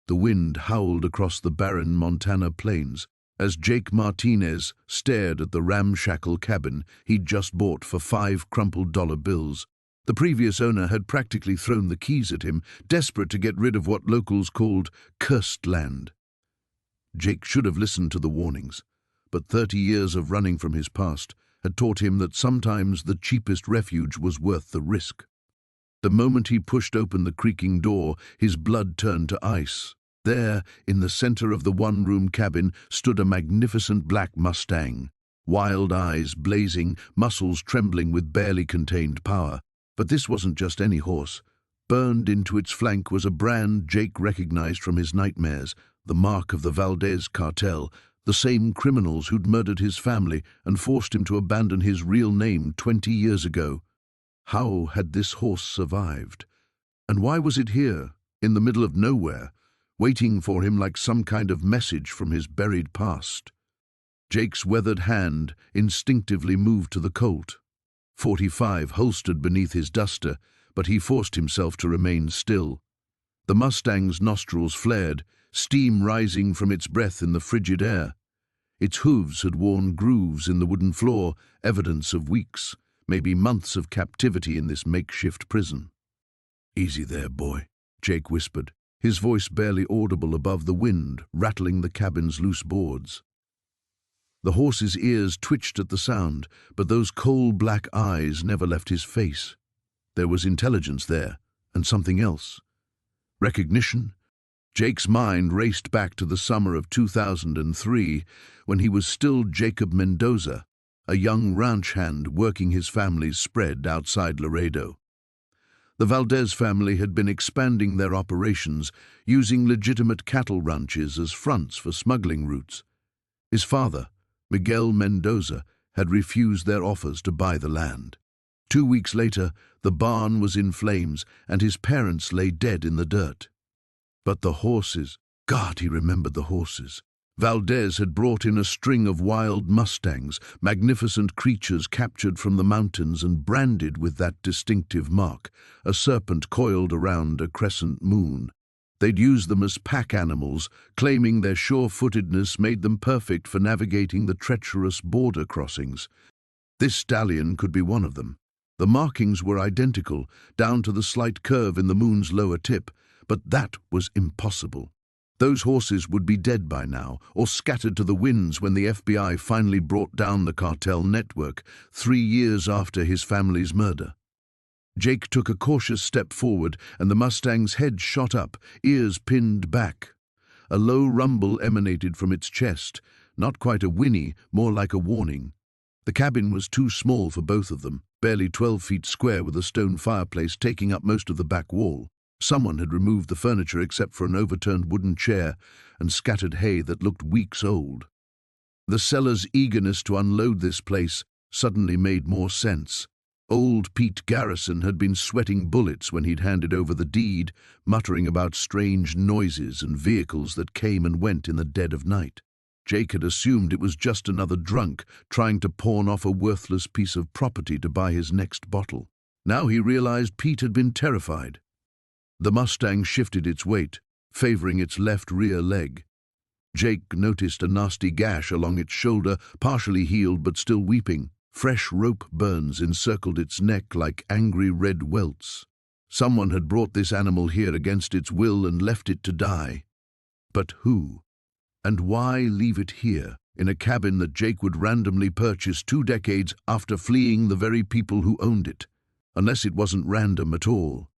The wind howled across the barren Montana plains as Jake Martinez stared at the ramshackle cabin he'd just bought for 5 crumpled dollar bills. The previous owner had practically thrown the keys at him, desperate to get rid of what locals called cursed land. Jake should have listened to the warnings, but 30 years of running from his past had taught him that sometimes the cheapest refuge was worth the risk. The moment he pushed open the creaking door, his blood turned to ice. There, in the center of the one-room cabin, stood a magnificent black Mustang, wild eyes blazing, muscles trembling with barely contained power. But this wasn't just any horse. Burned into its flank was a brand Jake recognized from his nightmares, the mark of the Valdez cartel, the same criminals who'd murdered his family and forced him to abandon his real name 20 years ago. How had this horse survived? And why was it here, in the middle of nowhere, waiting for him like some kind of message from his buried past? Jake's weathered hand instinctively moved to the Colt. .45 holstered beneath his duster, but he forced himself to remain still. The Mustang's nostrils flared, steam rising from its breath in the frigid air. Its hooves had worn grooves in the wooden floor, evidence of weeks, maybe months of captivity in this makeshift prison. "Easy there, boy," Jake whispered, his voice barely audible above the wind, rattling the cabin's loose boards. The horse's ears twitched at the sound, but those coal-black eyes never left his face. There was intelligence there, and something else. Recognition? Jake's mind raced back to the summer of 2003, when he was still Jacob Mendoza, a young ranch hand working his family's spread outside Laredo. The Valdez family had been expanding their operations, using legitimate cattle ranches as fronts for smuggling routes. His father, Miguel Mendoza, had refused their offers to buy the land. 2 weeks later, the barn was in flames and his parents lay dead in the dirt. But the horses, God, he remembered the horses. Valdez had brought in a string of wild Mustangs, magnificent creatures captured from the mountains and branded with that distinctive mark, a serpent coiled around a crescent moon. They'd used them as pack animals, claiming their sure-footedness made them perfect for navigating the treacherous border crossings. This stallion could be one of them. The markings were identical, down to the slight curve in the moon's lower tip, but that was impossible. Those horses would be dead by now, or scattered to the winds when the FBI finally brought down the cartel network 3 years after his family's murder. Jake took a cautious step forward, and the Mustang's head shot up, ears pinned back. A low rumble emanated from its chest, not quite a whinny, more like a warning. The cabin was too small for both of them, barely 12 feet square with a stone fireplace taking up most of the back wall. Someone had removed the furniture except for an overturned wooden chair and scattered hay that looked weeks old. The seller's eagerness to unload this place suddenly made more sense. Old Pete Garrison had been sweating bullets when he'd handed over the deed, muttering about strange noises and vehicles that came and went in the dead of night. Jake had assumed it was just another drunk trying to pawn off a worthless piece of property to buy his next bottle. Now he realized Pete had been terrified. The Mustang shifted its weight, favoring its left rear leg. Jake noticed a nasty gash along its shoulder, partially healed but still weeping. Fresh rope burns encircled its neck like angry red welts. Someone had brought this animal here against its will and left it to die. But who? And why leave it here, in a cabin that Jake would randomly purchase 2 decades after fleeing the very people who owned it? Unless it wasn't random at all.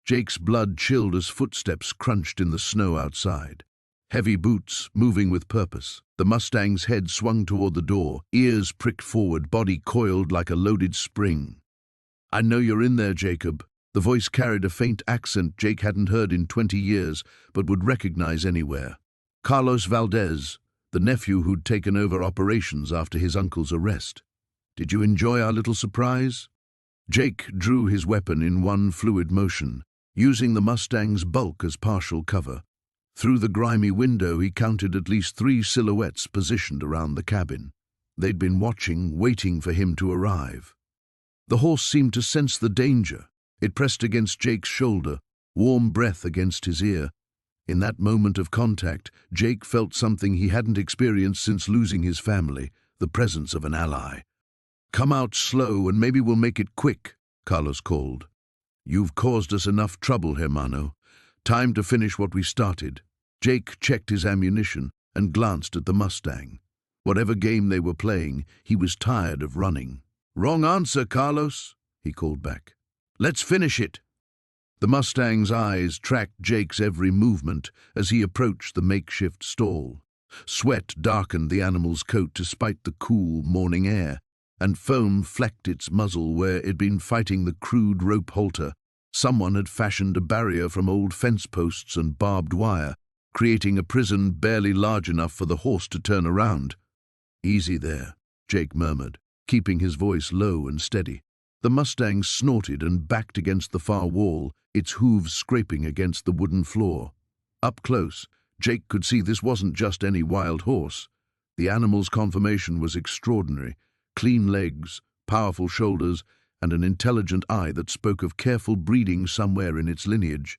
Jake's blood chilled as footsteps crunched in the snow outside. Heavy boots, moving with purpose. The Mustang's head swung toward the door, ears pricked forward, body coiled like a loaded spring. "I know you're in there, Jacob." The voice carried a faint accent Jake hadn't heard in 20 years, but would recognize anywhere. Carlos Valdez, the nephew who'd taken over operations after his uncle's arrest. "Did you enjoy our little surprise?" Jake drew his weapon in one fluid motion, using the Mustang's bulk as partial cover. Through the grimy window, he counted at least 3 silhouettes positioned around the cabin. They'd been watching, waiting for him to arrive. The horse seemed to sense the danger. It pressed against Jake's shoulder, warm breath against his ear. In that moment of contact, Jake felt something he hadn't experienced since losing his family, the presence of an ally. "Come out slow and maybe we'll make it quick," Carlos called. "You've caused us enough trouble, hermano. Time to finish what we started." Jake checked his ammunition and glanced at the Mustang. Whatever game they were playing, he was tired of running. "Wrong answer, Carlos," he called back. "Let's finish it." The Mustang's eyes tracked Jake's every movement as he approached the makeshift stall. Sweat darkened the animal's coat despite the cool morning air, and foam flecked its muzzle where it had been fighting the crude rope halter. Someone had fashioned a barrier from old fence posts and barbed wire, creating a prison barely large enough for the horse to turn around. "Easy there," Jake murmured, keeping his voice low and steady. The Mustang snorted and backed against the far wall, its hooves scraping against the wooden floor. Up close, Jake could see this wasn't just any wild horse. The animal's conformation was extraordinary: clean legs, powerful shoulders, and an intelligent eye that spoke of careful breeding somewhere in its lineage.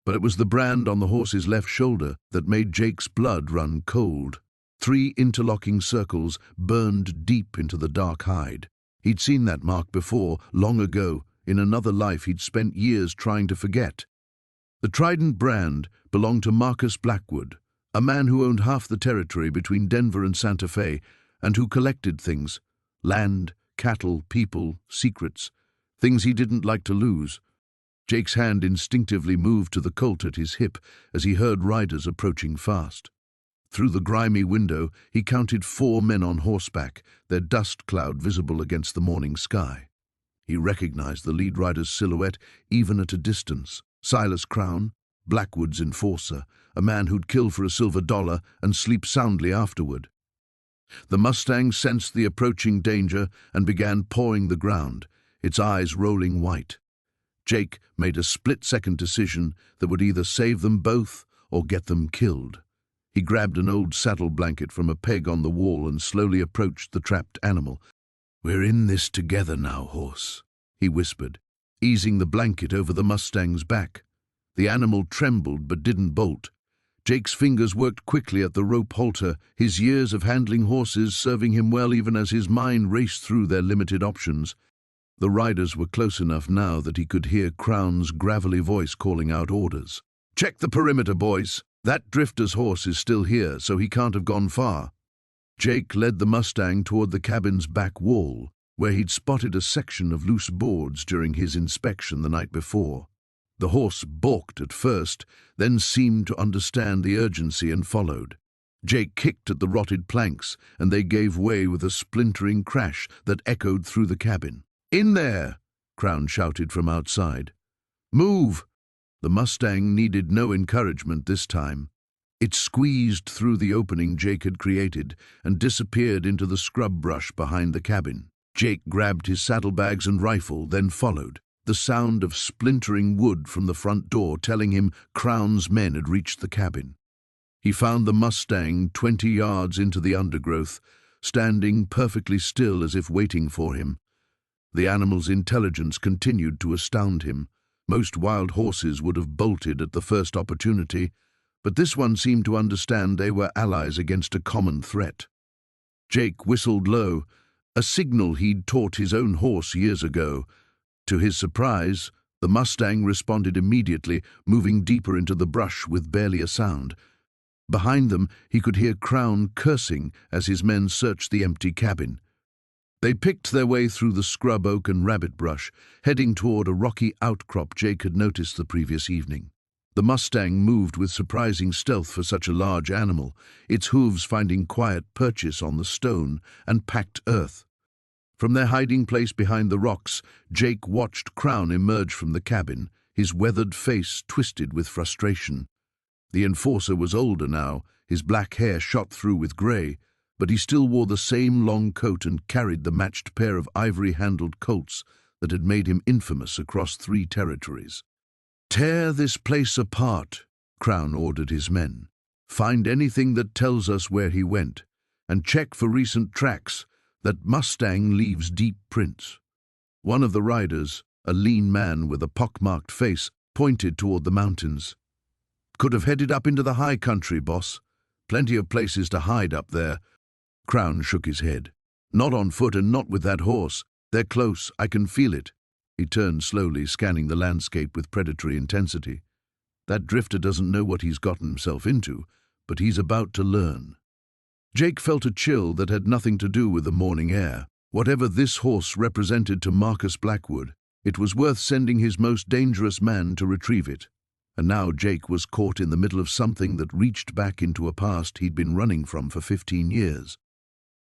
But it was the brand on the horse's left shoulder that made Jake's blood run cold. 3 interlocking circles burned deep into the dark hide. He'd seen that mark before, long ago, in another life he'd spent years trying to forget. The Trident brand belonged to Marcus Blackwood, a man who owned half the territory between Denver and Santa Fe, and who collected things: land, cattle, people, secrets, things he didn't like to lose. Jake's hand instinctively moved to the Colt at his hip as he heard riders approaching fast. Through the grimy window, he counted 4 men on horseback, their dust cloud visible against the morning sky. He recognized the lead rider's silhouette even at a distance: Silas Crown, Blackwood's enforcer, a man who'd kill for a silver dollar and sleep soundly afterward. The Mustang sensed the approaching danger and began pawing the ground, its eyes rolling white. Jake made a split-second decision that would either save them both or get them killed. He grabbed an old saddle blanket from a peg on the wall and slowly approached the trapped animal. "We're in this together now, horse," he whispered, easing the blanket over the Mustang's back. The animal trembled but didn't bolt. Jake's fingers worked quickly at the rope halter, his years of handling horses serving him well even as his mind raced through their limited options. The riders were close enough now that he could hear Crown's gravelly voice calling out orders. "Check the perimeter, boys. That drifter's horse is still here, so he can't have gone far." Jake led the Mustang toward the cabin's back wall, where he'd spotted a section of loose boards during his inspection the night before. The horse balked at first, then seemed to understand the urgency and followed. Jake kicked at the rotted planks, and they gave way with a splintering crash that echoed through the cabin. "In there!" Crown shouted from outside. "Move!" The Mustang needed no encouragement this time. It squeezed through the opening Jake had created and disappeared into the scrub brush behind the cabin. Jake grabbed his saddlebags and rifle, then followed, the sound of splintering wood from the front door telling him Crown's men had reached the cabin. He found the Mustang 20 yards into the undergrowth, standing perfectly still as if waiting for him. The animal's intelligence continued to astound him. Most wild horses would have bolted at the first opportunity, but this one seemed to understand they were allies against a common threat. Jake whistled low, a signal he'd taught his own horse years ago. To his surprise, the Mustang responded immediately, moving deeper into the brush with barely a sound. Behind them, he could hear Crown cursing as his men searched the empty cabin. They picked their way through the scrub oak and rabbit brush, heading toward a rocky outcrop Jake had noticed the previous evening. The Mustang moved with surprising stealth for such a large animal, its hooves finding quiet purchase on the stone and packed earth. From their hiding place behind the rocks, Jake watched Crown emerge from the cabin, his weathered face twisted with frustration. The enforcer was older now, his black hair shot through with gray, but he still wore the same long coat and carried the matched pair of ivory-handled Colts that had made him infamous across 3 territories. "Tear this place apart," Crown ordered his men. "Find anything that tells us where he went, and check for recent tracks. That Mustang leaves deep prints." One of the riders, a lean man with a pockmarked face, pointed toward the mountains. Could have headed up into the high country, boss. Plenty of places to hide up there. Crown shook his head. Not on foot and not with that horse. They're close, I can feel it. He turned slowly, scanning the landscape with predatory intensity. That drifter doesn't know what he's gotten himself into, but he's about to learn. Jake felt a chill that had nothing to do with the morning air. Whatever this horse represented to Marcus Blackwood, it was worth sending his most dangerous man to retrieve it. And now Jake was caught in the middle of something that reached back into a past he'd been running from for 15 years.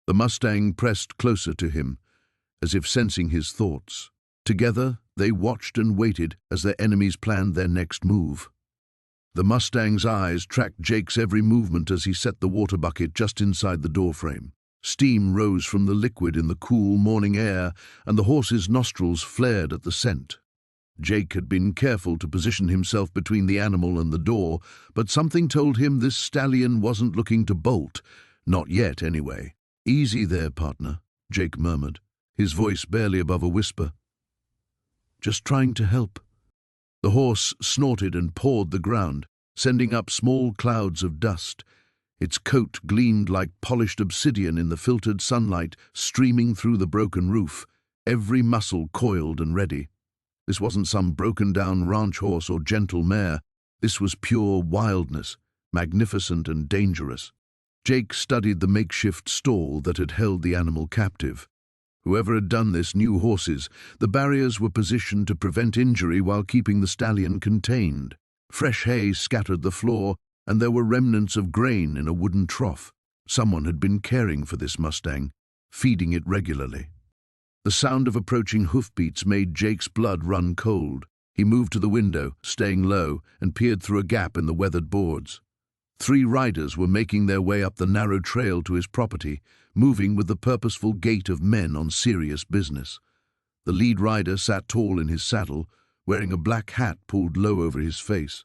The Mustang pressed closer to him, as if sensing his thoughts. Together, they watched and waited as their enemies planned their next move. The Mustang's eyes tracked Jake's every movement as he set the water bucket just inside the doorframe. Steam rose from the liquid in the cool morning air, and the horse's nostrils flared at the scent. Jake had been careful to position himself between the animal and the door, but something told him this stallion wasn't looking to bolt. Not yet, anyway. "Easy there, partner," Jake murmured, his voice barely above a whisper. "Just trying to help." The horse snorted and pawed the ground, sending up small clouds of dust. Its coat gleamed like polished obsidian in the filtered sunlight streaming through the broken roof, every muscle coiled and ready. This wasn't some broken-down ranch horse or gentle mare. This was pure wildness, magnificent and dangerous. Jake studied the makeshift stall that had held the animal captive. Whoever had done this knew horses. The barriers were positioned to prevent injury while keeping the stallion contained. Fresh hay scattered the floor, and there were remnants of grain in a wooden trough. Someone had been caring for this Mustang, feeding it regularly. The sound of approaching hoofbeats made Jake's blood run cold. He moved to the window, staying low, and peered through a gap in the weathered boards. 3 riders were making their way up the narrow trail to his property, moving with the purposeful gait of men on serious business. The lead rider sat tall in his saddle, wearing a black hat pulled low over his face.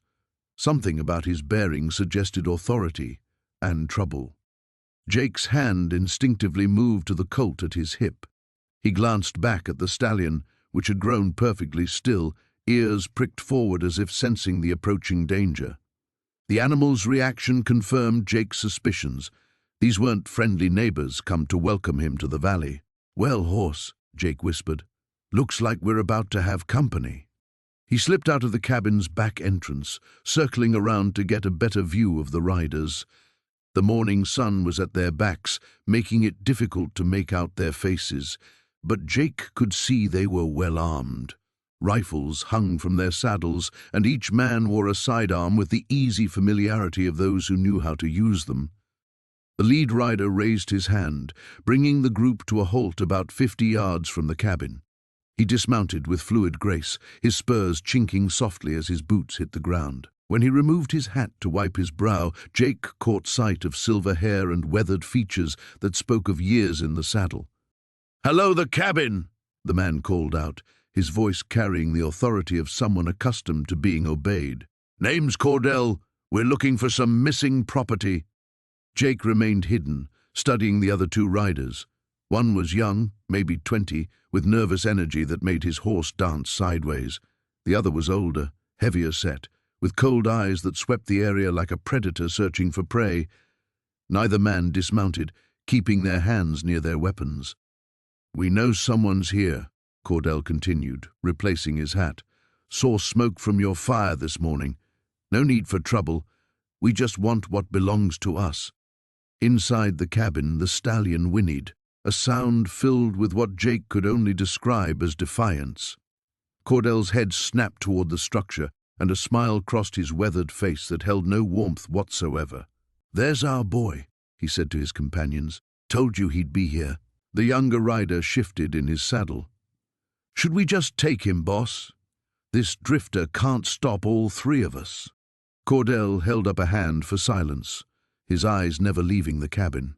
Something about his bearing suggested authority and trouble. Jake's hand instinctively moved to the colt at his hip. He glanced back at the stallion, which had grown perfectly still, ears pricked forward as if sensing the approaching danger. The animal's reaction confirmed Jake's suspicions. These weren't friendly neighbors come to welcome him to the valley. "Well, horse," Jake whispered, "looks like we're about to have company." He slipped out of the cabin's back entrance, circling around to get a better view of the riders. The morning sun was at their backs, making it difficult to make out their faces, but Jake could see they were well armed. Rifles hung from their saddles, and each man wore a sidearm with the easy familiarity of those who knew how to use them. The lead rider raised his hand, bringing the group to a halt about 50 yards from the cabin. He dismounted with fluid grace, his spurs chinking softly as his boots hit the ground. When he removed his hat to wipe his brow, Jake caught sight of silver hair and weathered features that spoke of years in the saddle. "Hello, the cabin!" the man called out, his voice carrying the authority of someone accustomed to being obeyed. "Name's Cordell. We're looking for some missing property." Jake remained hidden, studying the other 2 riders. One was young, maybe 20, with nervous energy that made his horse dance sideways. The other was older, heavier set, with cold eyes that swept the area like a predator searching for prey. Neither man dismounted, keeping their hands near their weapons. "We know someone's here," Cordell continued, replacing his hat. "Saw smoke from your fire this morning. No need for trouble. We just want what belongs to us." Inside the cabin, the stallion whinnied, a sound filled with what Jake could only describe as defiance. Cordell's head snapped toward the structure, and a smile crossed his weathered face that held no warmth whatsoever. "There's our boy," he said to his companions. "Told you he'd be here." The younger rider shifted in his saddle. "Should we just take him, boss? This drifter can't stop all 3 of us." Cordell held up a hand for silence, his eyes never leaving the cabin.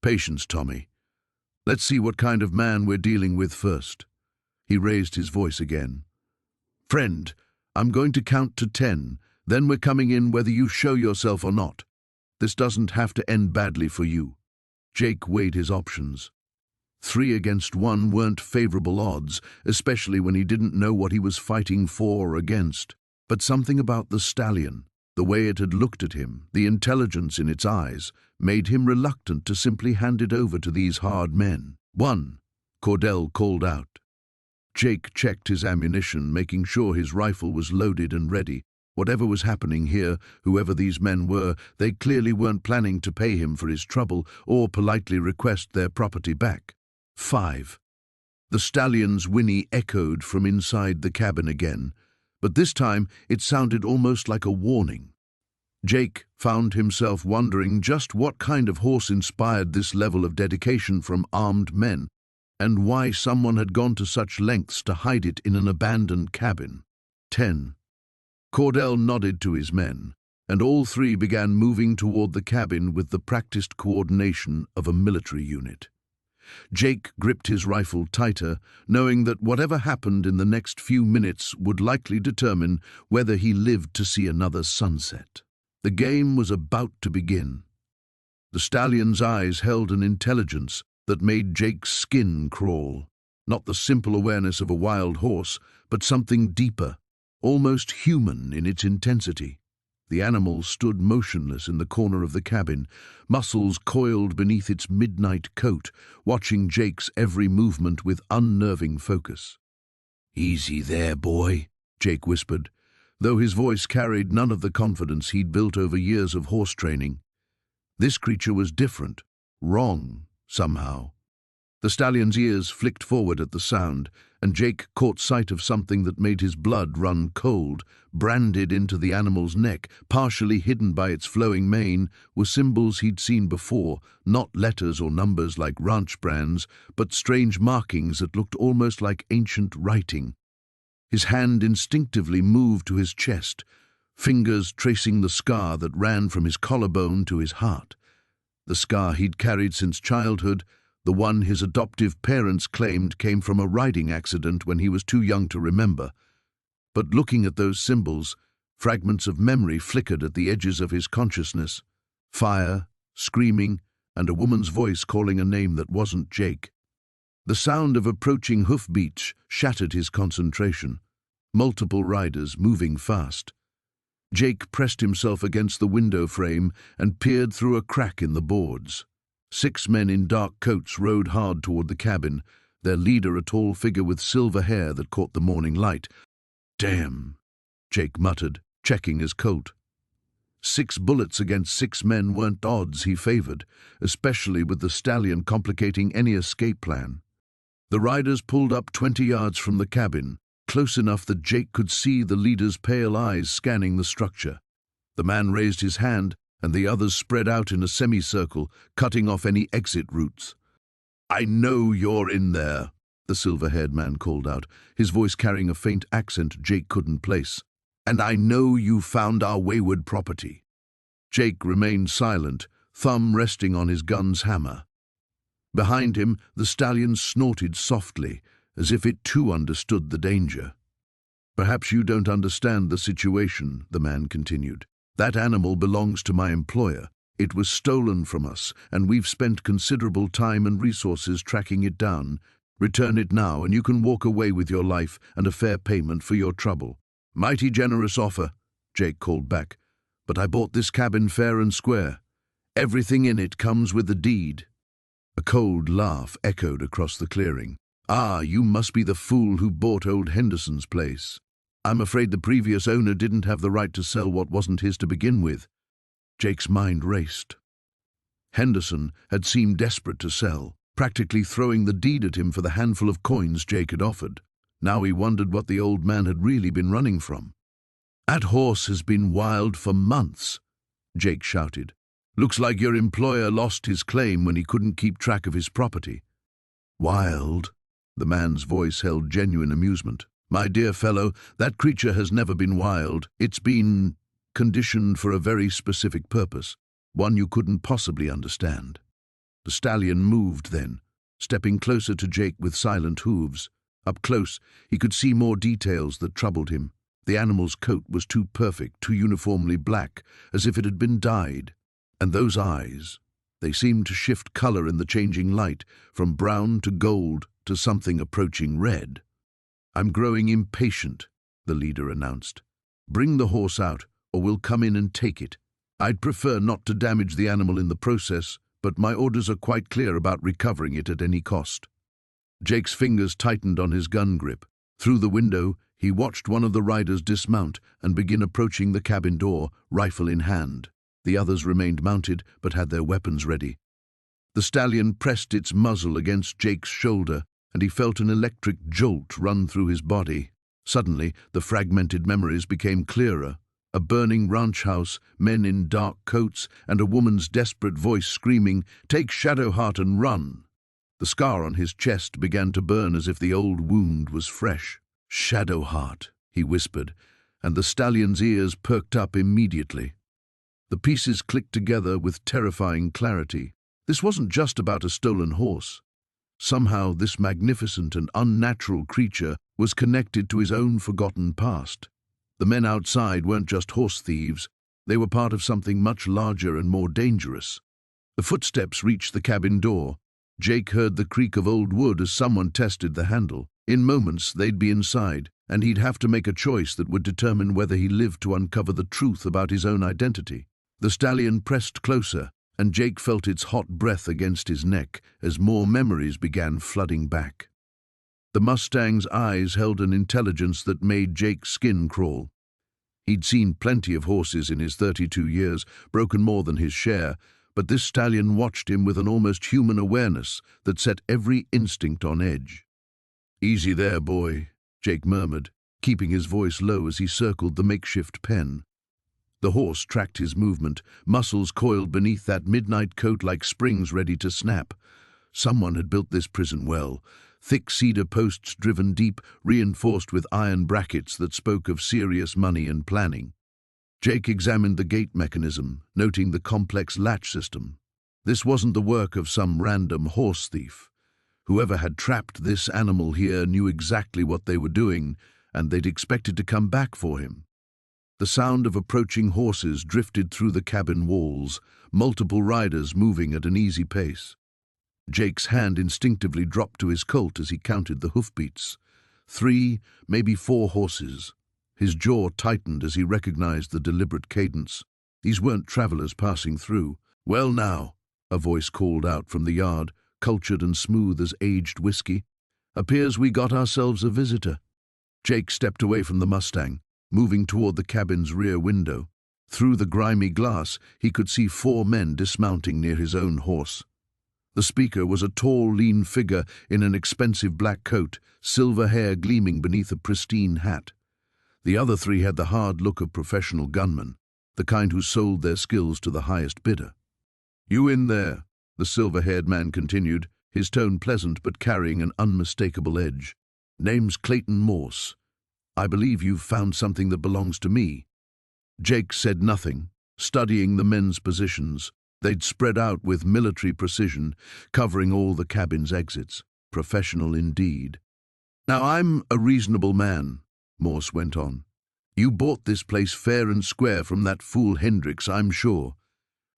"Patience, Tommy. Let's see what kind of man we're dealing with first." He raised his voice again. "Friend, I'm going to count to 10, then we're coming in whether you show yourself or not. This doesn't have to end badly for you." Jake weighed his options. 3 against 1 weren't favorable odds, especially when he didn't know what he was fighting for or against. But something about the stallion, The way it had looked at him, the intelligence in its eyes, made him reluctant to simply hand it over to these hard men. "One," Cordell called out. Jake checked his ammunition, making sure his rifle was loaded and ready. Whatever was happening here, whoever these men were, they clearly weren't planning to pay him for his trouble or politely request their property back. 5. The stallion's whinny echoed from inside the cabin again, but this time it sounded almost like a warning. Jake found himself wondering just what kind of horse inspired this level of dedication from armed men, and why someone had gone to such lengths to hide it in an abandoned cabin. 10. Cordell nodded to his men, and all three began moving toward the cabin with the practiced coordination of a military unit. Jake gripped his rifle tighter, knowing that whatever happened in the next few minutes would likely determine whether he lived to see another sunset. The game was about to begin. The stallion's eyes held an intelligence that made Jake's skin crawl. Not the simple awareness of a wild horse, but something deeper, almost human in its intensity. The animal stood motionless in the corner of the cabin, muscles coiled beneath its midnight coat, watching Jake's every movement with unnerving focus. "Easy there, boy," Jake whispered, though his voice carried none of the confidence he'd built over years of horse training. This creature was different, wrong, somehow. The stallion's ears flicked forward at the sound, and Jake caught sight of something that made his blood run cold. Branded into the animal's neck, partially hidden by its flowing mane, were symbols he'd seen before, not letters or numbers like ranch brands, but strange markings that looked almost like ancient writing. His hand instinctively moved to his chest, fingers tracing the scar that ran from his collarbone to his heart. The scar he'd carried since childhood, the one his adoptive parents claimed came from a riding accident when he was too young to remember. But looking at those symbols, fragments of memory flickered at the edges of his consciousness. Fire, screaming, and a woman's voice calling a name that wasn't Jake. The sound of approaching hoofbeats shattered his concentration. Multiple riders moving fast. Jake pressed himself against the window frame and peered through a crack in the boards. 6 men in dark coats rode hard toward the cabin, their leader a tall figure with silver hair that caught the morning light. "Damn," Jake muttered, checking his colt. 6 bullets against 6 men weren't odds he favored, especially with the stallion complicating any escape plan. The riders pulled up 20 yards from the cabin, close enough that Jake could see the leader's pale eyes scanning the structure. The man raised his hand, and the others spread out in a semicircle, cutting off any exit routes. "I know you're in there," the silver-haired man called out, his voice carrying a faint accent Jake couldn't place. "And I know you found our wayward property." Jake remained silent, thumb resting on his gun's hammer. Behind him, the stallion snorted softly, as if it too understood the danger. "Perhaps you don't understand the situation," the man continued. "That animal belongs to my employer. It was stolen from us, and we've spent considerable time and resources tracking it down. Return it now, and you can walk away with your life and a fair payment for your trouble." "Mighty generous offer," Jake called back, "but I bought this cabin fair and square. Everything in it comes with the deed." A cold laugh echoed across the clearing. "Ah, you must be the fool who bought old Henderson's place. I'm afraid the previous owner didn't have the right to sell what wasn't his to begin with." Jake's mind raced. Henderson had seemed desperate to sell, practically throwing the deed at him for the handful of coins Jake had offered. Now he wondered what the old man had really been running from. "That horse has been wild for months," Jake shouted. "Looks like your employer lost his claim when he couldn't keep track of his property." "Wild?" The man's voice held genuine amusement. "My dear fellow, that creature has never been wild. It's been conditioned for a very specific purpose, one you couldn't possibly understand." The stallion moved then, stepping closer to Jake with silent hooves. Up close, he could see more details that troubled him. The animal's coat was too perfect, too uniformly black, as if it had been dyed. And those eyes, they seemed to shift color in the changing light, from brown to gold to something approaching red. "I'm growing impatient," the leader announced. "Bring the horse out, or we'll come in and take it. I'd prefer not to damage the animal in the process, but my orders are quite clear about recovering it at any cost." Jake's fingers tightened on his gun grip. Through the window, he watched one of the riders dismount and begin approaching the cabin door, rifle in hand. The others remained mounted, but had their weapons ready. The stallion pressed its muzzle against Jake's shoulder, and he felt an electric jolt run through his body. Suddenly, the fragmented memories became clearer. A burning ranch house, men in dark coats, and a woman's desperate voice screaming, "Take Shadowheart and run!" The scar on his chest began to burn as if the old wound was fresh. "Shadowheart," he whispered, and the stallion's ears perked up immediately. The pieces clicked together with terrifying clarity. This wasn't just about a stolen horse. Somehow this magnificent and unnatural creature was connected to his own forgotten past. The men outside weren't just horse thieves. They were part of something much larger and more dangerous. The footsteps reached the cabin door. Jake heard the creak of old wood as someone tested the handle. In moments, they'd be inside, and he'd have to make a choice that would determine whether he lived to uncover the truth about his own identity. The stallion pressed closer, and Jake felt its hot breath against his neck as more memories began flooding back. The Mustang's eyes held an intelligence that made Jake's skin crawl. He'd seen plenty of horses in his 32 years, broken more than his share, but this stallion watched him with an almost human awareness that set every instinct on edge. "Easy there, boy," Jake murmured, keeping his voice low as he circled the makeshift pen. The horse tracked his movement, muscles coiled beneath that midnight coat like springs ready to snap. Someone had built this prison well. Thick cedar posts driven deep, reinforced with iron brackets that spoke of serious money and planning. Jake examined the gate mechanism, noting the complex latch system. This wasn't the work of some random horse thief. Whoever had trapped this animal here knew exactly what they were doing, and they'd expected to come back for him. The sound of approaching horses drifted through the cabin walls, multiple riders moving at an easy pace. Jake's hand instinctively dropped to his Colt as he counted the hoofbeats. 3, maybe 4 horses. His jaw tightened as he recognized the deliberate cadence. These weren't travelers passing through. "Well now," a voice called out from the yard, cultured and smooth as aged whiskey. "Appears we got ourselves a visitor." Jake stepped away from the Mustang, moving toward the cabin's rear window. Through the grimy glass, he could see 4 men dismounting near his own horse. The speaker was a tall, lean figure in an expensive black coat, silver hair gleaming beneath a pristine hat. The other 3 had the hard look of professional gunmen, the kind who sold their skills to the highest bidder. "You in there," the silver-haired man continued, his tone pleasant but carrying an unmistakable edge. "Name's Clayton Morse. I believe you've found something that belongs to me." Jake said nothing, studying the men's positions. They'd spread out with military precision, covering all the cabin's exits. Professional indeed. "Now I'm a reasonable man," Morse went on. "You bought this place fair and square from that fool Hendricks, I'm sure.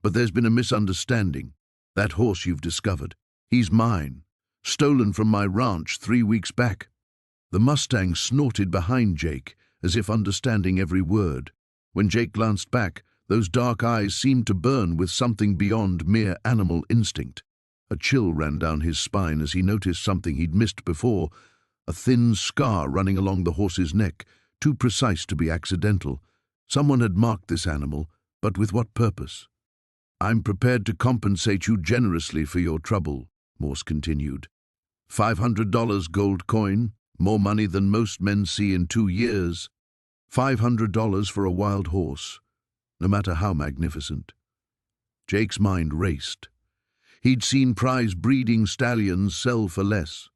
But there's been a misunderstanding. That horse you've discovered, he's mine. Stolen from my ranch 3 weeks back." The Mustang snorted behind Jake, as if understanding every word. When Jake glanced back, those dark eyes seemed to burn with something beyond mere animal instinct. A chill ran down his spine as he noticed something he'd missed before, a thin scar running along the horse's neck, too precise to be accidental. Someone had marked this animal, but with what purpose? "I'm prepared to compensate you generously for your trouble," Morse continued. $500 gold coin, more money than most men see in 2 years. $500 for a wild horse, no matter how magnificent. Jake's mind raced. He'd seen prize-breeding stallions sell for less.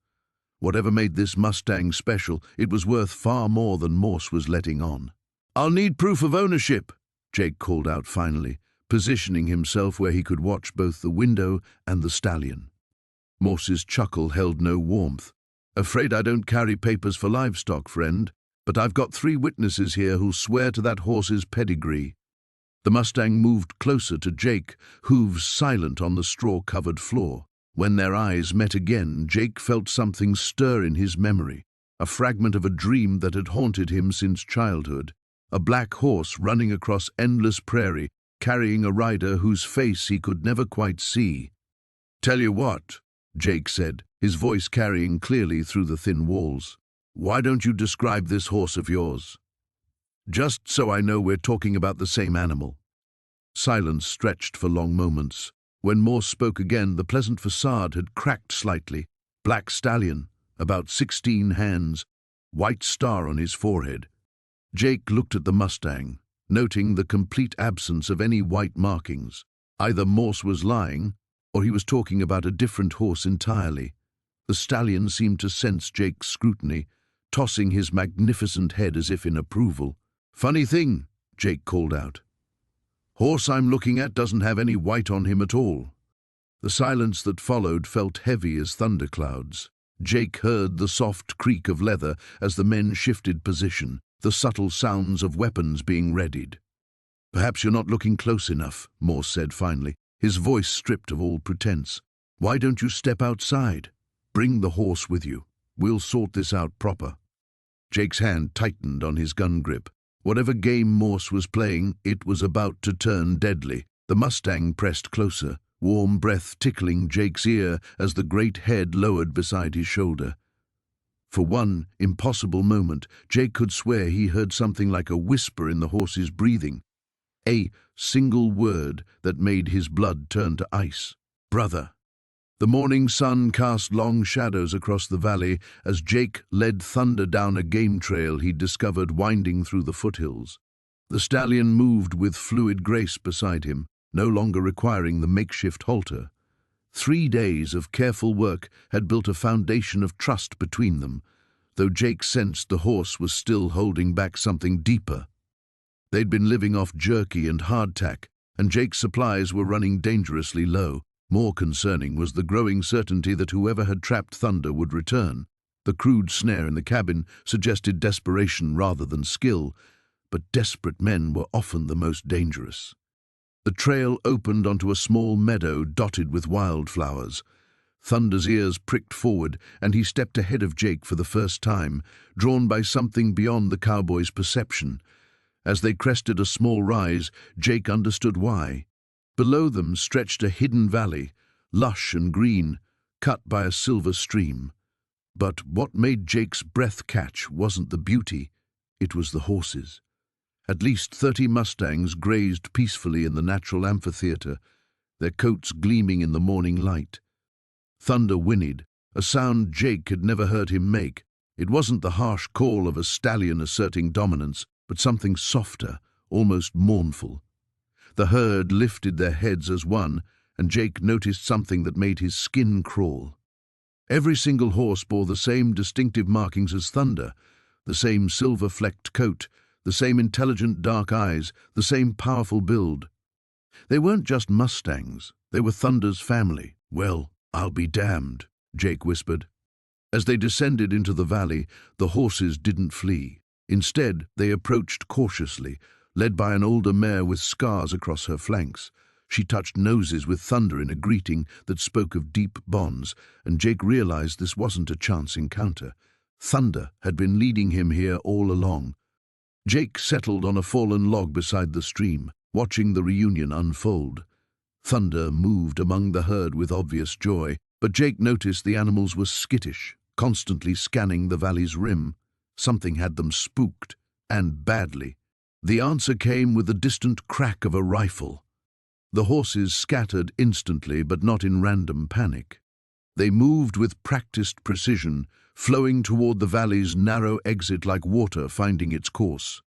Whatever made this Mustang special, it was worth far more than Morse was letting on. "I'll need proof of ownership," Jake called out finally, positioning himself where he could watch both the window and the stallion. Morse's chuckle held no warmth. "Afraid I don't carry papers for livestock, friend, but I've got 3 witnesses here who'll swear to that horse's pedigree." The Mustang moved closer to Jake, hooves silent on the straw-covered floor. When their eyes met again, Jake felt something stir in his memory, a fragment of a dream that had haunted him since childhood. a black horse running across endless prairie, carrying a rider whose face he could never quite see. "Tell you what," Jake said, his voice carrying clearly through the thin walls. "Why don't you describe this horse of yours? Just so I know we're talking about the same animal." Silence stretched for long moments. When Morse spoke again, the pleasant facade had cracked slightly. Black stallion, about 16 hands, white star on his forehead. Jake looked at the Mustang, noting the complete absence of any white markings. Either Morse was lying, or he was talking about a different horse entirely. The stallion seemed to sense Jake's scrutiny, tossing his magnificent head as if in approval. "Funny thing," Jake called out. "Horse I'm looking at doesn't have any white on him at all." The silence that followed felt heavy as thunderclouds. Jake heard the soft creak of leather as the men shifted position, the subtle sounds of weapons being readied. "Perhaps you're not looking close enough," Morse said finally, his voice stripped of all pretense. "Why don't you step outside? Bring the horse with you. We'll sort this out proper." Jake's hand tightened on his gun grip. Whatever game Morse was playing, it was about to turn deadly. The Mustang pressed closer, warm breath tickling Jake's ear as the great head lowered beside his shoulder. For one impossible moment, Jake could swear he heard something like a whisper in the horse's breathing. A single word that made his blood turn to ice. "Brother." The morning sun cast long shadows across the valley as Jake led Thunder down a game trail he'd discovered winding through the foothills. The stallion moved with fluid grace beside him, no longer requiring the makeshift halter. 3 days of careful work had built a foundation of trust between them, though Jake sensed the horse was still holding back something deeper. They'd been living off jerky and hardtack, and Jake's supplies were running dangerously low. More concerning was the growing certainty that whoever had trapped Thunder would return. The crude snare in the cabin suggested desperation rather than skill, but desperate men were often the most dangerous. The trail opened onto a small meadow dotted with wildflowers. Thunder's ears pricked forward, and he stepped ahead of Jake for the first time, drawn by something beyond the cowboy's perception. As they crested a small rise, Jake understood why. Below them stretched a hidden valley, lush and green, cut by a silver stream. But what made Jake's breath catch wasn't the beauty, it was the horses. At least 30 Mustangs grazed peacefully in the natural amphitheater, their coats gleaming in the morning light. Thunder whinnied, a sound Jake had never heard him make. It wasn't the harsh call of a stallion asserting dominance, but something softer, almost mournful. The herd lifted their heads as one, and Jake noticed something that made his skin crawl. Every single horse bore the same distinctive markings as Thunder, the same silver-flecked coat, the same intelligent dark eyes, the same powerful build. They weren't just Mustangs, they were Thunder's family. "Well, I'll be damned," Jake whispered. As they descended into the valley, the horses didn't flee. Instead, they approached cautiously, led by an older mare with scars across her flanks. She touched noses with Thunder in a greeting that spoke of deep bonds, and Jake realized this wasn't a chance encounter. Thunder had been leading him here all along. Jake settled on a fallen log beside the stream, watching the reunion unfold. Thunder moved among the herd with obvious joy, but Jake noticed the animals were skittish, constantly scanning the valley's rim. Something had them spooked, and badly. The answer came with the distant crack of a rifle. The horses scattered instantly, but not in random panic. They moved with practiced precision, flowing toward the valley's narrow exit like water finding its course.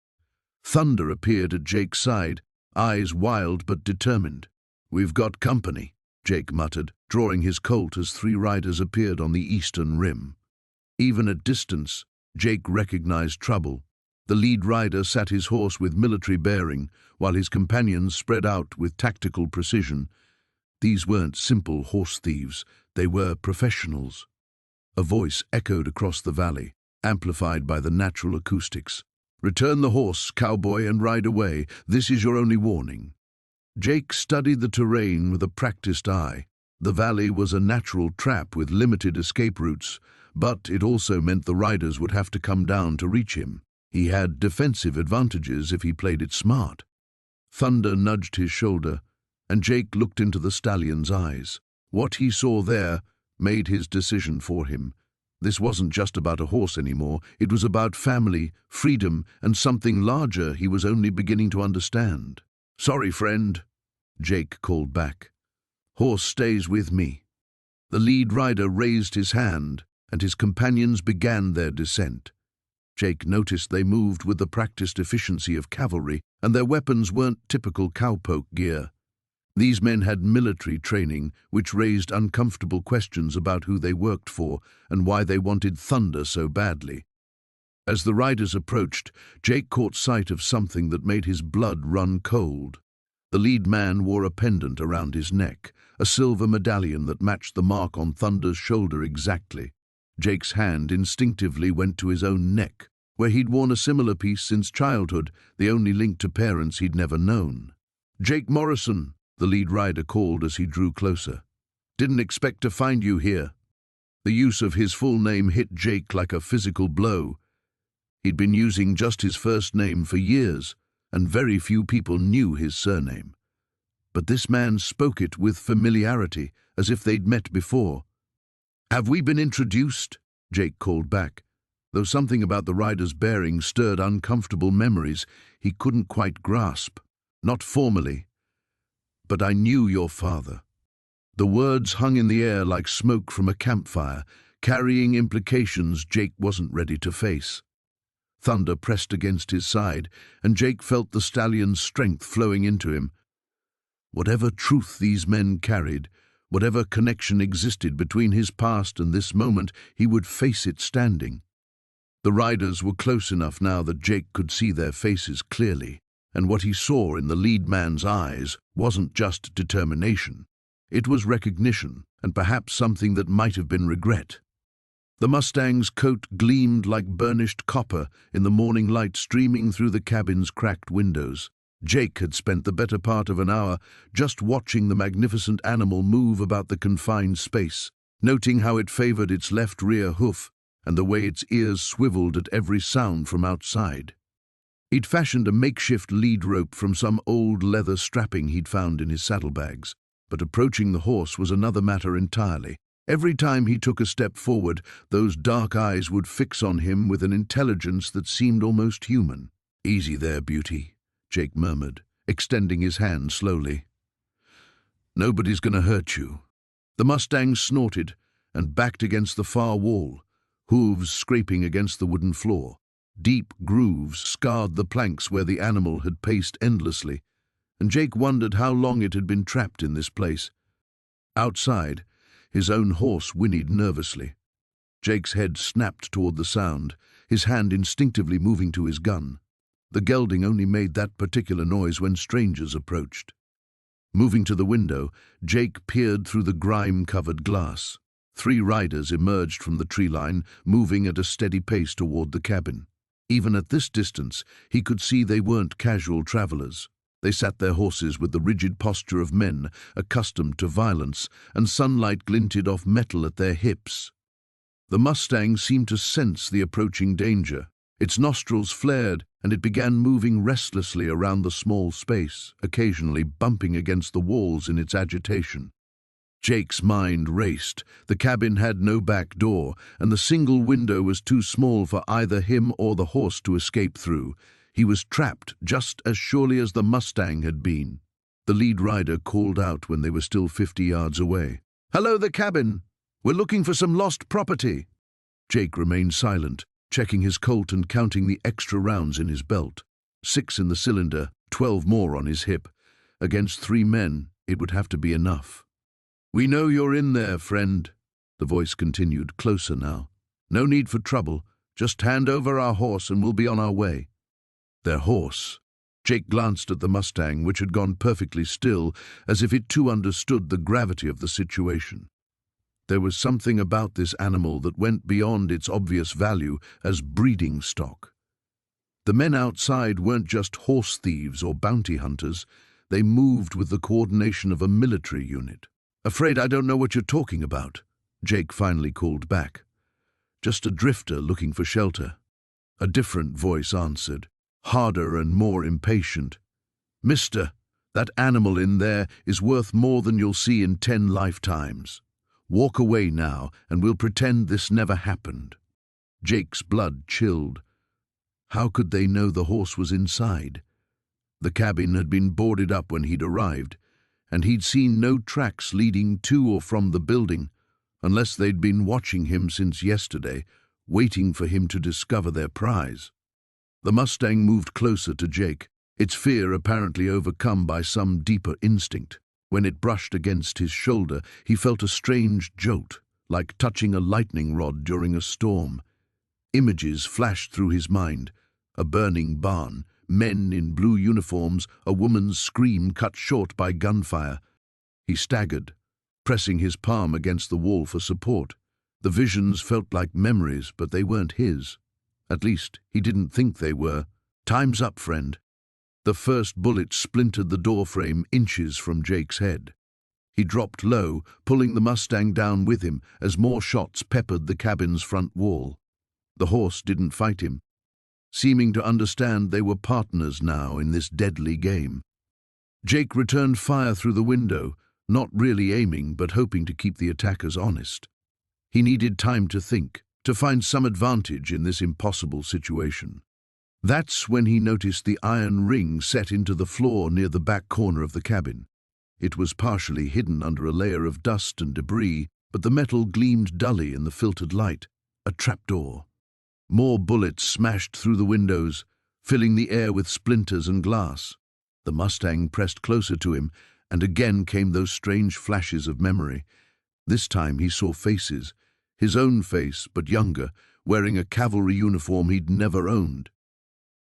Thunder appeared at Jake's side, eyes wild but determined. "We've got company," Jake muttered, drawing his Colt as 3 riders appeared on the eastern rim. Even at distance, Jake recognized trouble. The lead rider sat his horse with military bearing, while his companions spread out with tactical precision. These weren't simple horse thieves, they were professionals. A voice echoed across the valley, amplified by the natural acoustics. "Return the horse, cowboy, and ride away. This is your only warning." Jake studied the terrain with a practiced eye. The valley was a natural trap with limited escape routes, but it also meant the riders would have to come down to reach him. He had defensive advantages if he played it smart. Thunder nudged his shoulder, and Jake looked into the stallion's eyes. What he saw there made his decision for him. This wasn't just about a horse anymore. It was about family, freedom, and something larger he was only beginning to understand. "Sorry, friend," Jake called back. "Horse stays with me." The lead rider raised his hand, and his companions began their descent. Jake noticed they moved with the practiced efficiency of cavalry, and their weapons weren't typical cowpoke gear. These men had military training, which raised uncomfortable questions about who they worked for and why they wanted thunder so badly. As the riders approached, Jake caught sight of something that made his blood run cold. The lead man wore a pendant around his neck, a silver medallion that matched the mark on Thunder's shoulder exactly. Jake's hand instinctively went to his own neck, where he'd worn a similar piece since childhood, the only link to parents he'd never known. "Jake Morrison," the lead rider called as he drew closer. "Didn't expect to find you here." The use of his full name hit Jake like a physical blow. He'd been using just his first name for years, and very few people knew his surname. But this man spoke it with familiarity, as if they'd met before. "Have we been introduced?" Jake called back. Though something about the rider's bearing stirred uncomfortable memories he couldn't quite grasp. "Not formally, but I knew your father." The words hung in the air like smoke from a campfire, carrying implications Jake wasn't ready to face. Thunder pressed against his side, and Jake felt the stallion's strength flowing into him. Whatever truth these men carried, whatever connection existed between his past and this moment, he would face it standing. The riders were close enough now that Jake could see their faces clearly, and what he saw in the lead man's eyes wasn't just determination. It was recognition, and perhaps something that might have been regret. The Mustang's coat gleamed like burnished copper in the morning light streaming through the cabin's cracked windows. Jake had spent the better part of an hour just watching the magnificent animal move about the confined space, noting how it favored its left rear hoof and the way its ears swiveled at every sound from outside. He'd fashioned a makeshift lead rope from some old leather strapping he'd found in his saddlebags, but approaching the horse was another matter entirely. Every time he took a step forward, those dark eyes would fix on him with an intelligence that seemed almost human. "Easy there, beauty," Jake murmured, extending his hand slowly. "Nobody's going to hurt you." The Mustang snorted and backed against the far wall, hooves scraping against the wooden floor. Deep grooves scarred the planks where the animal had paced endlessly, and Jake wondered how long it had been trapped in this place. Outside, his own horse whinnied nervously. Jake's head snapped toward the sound, his hand instinctively moving to his gun. The gelding only made that particular noise when strangers approached. Moving to the window, Jake peered through the grime-covered glass. 3 riders emerged from the tree line, moving at a steady pace toward the cabin. Even at this distance, he could see they weren't casual travelers. They sat their horses with the rigid posture of men accustomed to violence, and sunlight glinted off metal at their hips. The Mustang seemed to sense the approaching danger. Its nostrils flared, and it began moving restlessly around the small space, occasionally bumping against the walls in its agitation. Jake's mind raced. The cabin had no back door, and the single window was too small for either him or the horse to escape through. He was trapped just as surely as the Mustang had been. The lead rider called out when they were still 50 yards away. "Hello, the cabin! We're looking for some lost property." Jake remained silent, checking his Colt and counting the extra rounds in his belt. 6 in the cylinder, 12 more on his hip. Against 3 men, it would have to be enough. "We know you're in there, friend," the voice continued, closer now. "No need for trouble. Just hand over our horse and we'll be on our way." Their horse. Jake glanced at the Mustang, which had gone perfectly still, as if it too understood the gravity of the situation. There was something about this animal that went beyond its obvious value as breeding stock. The men outside weren't just horse thieves or bounty hunters. They moved with the coordination of a military unit. "Afraid I don't know what you're talking about," Jake finally called back. "Just a drifter looking for shelter." A different voice answered, harder and more impatient. "Mister, that animal in there is worth more than you'll see in 10 lifetimes. Walk away now, and we'll pretend this never happened." Jake's blood chilled. How could they know the horse was inside? The cabin had been boarded up when he'd arrived, and he'd seen no tracks leading to or from the building, unless they'd been watching him since yesterday, waiting for him to discover their prize. The Mustang moved closer to Jake, its fear apparently overcome by some deeper instinct. When it brushed against his shoulder, he felt a strange jolt, like touching a lightning rod during a storm. Images flashed through his mind: a burning barn, men in blue uniforms, a woman's scream cut short by gunfire. He staggered, pressing his palm against the wall for support. The visions felt like memories, but they weren't his. At least, he didn't think they were. "Time's up, friend." The first bullet splintered the doorframe inches from Jake's head. He dropped low, pulling the Mustang down with him as more shots peppered the cabin's front wall. The horse didn't fight him, seeming to understand they were partners now in this deadly game. Jake returned fire through the window, not really aiming but hoping to keep the attackers honest. He needed time to think, to find some advantage in this impossible situation. That's when he noticed the iron ring set into the floor near the back corner of the cabin. It was partially hidden under a layer of dust and debris, but the metal gleamed dully in the filtered light. A trapdoor. More bullets smashed through the windows, filling the air with splinters and glass. The Mustang pressed closer to him, and again came those strange flashes of memory. This time he saw faces, his own face, but younger, wearing a cavalry uniform he'd never owned.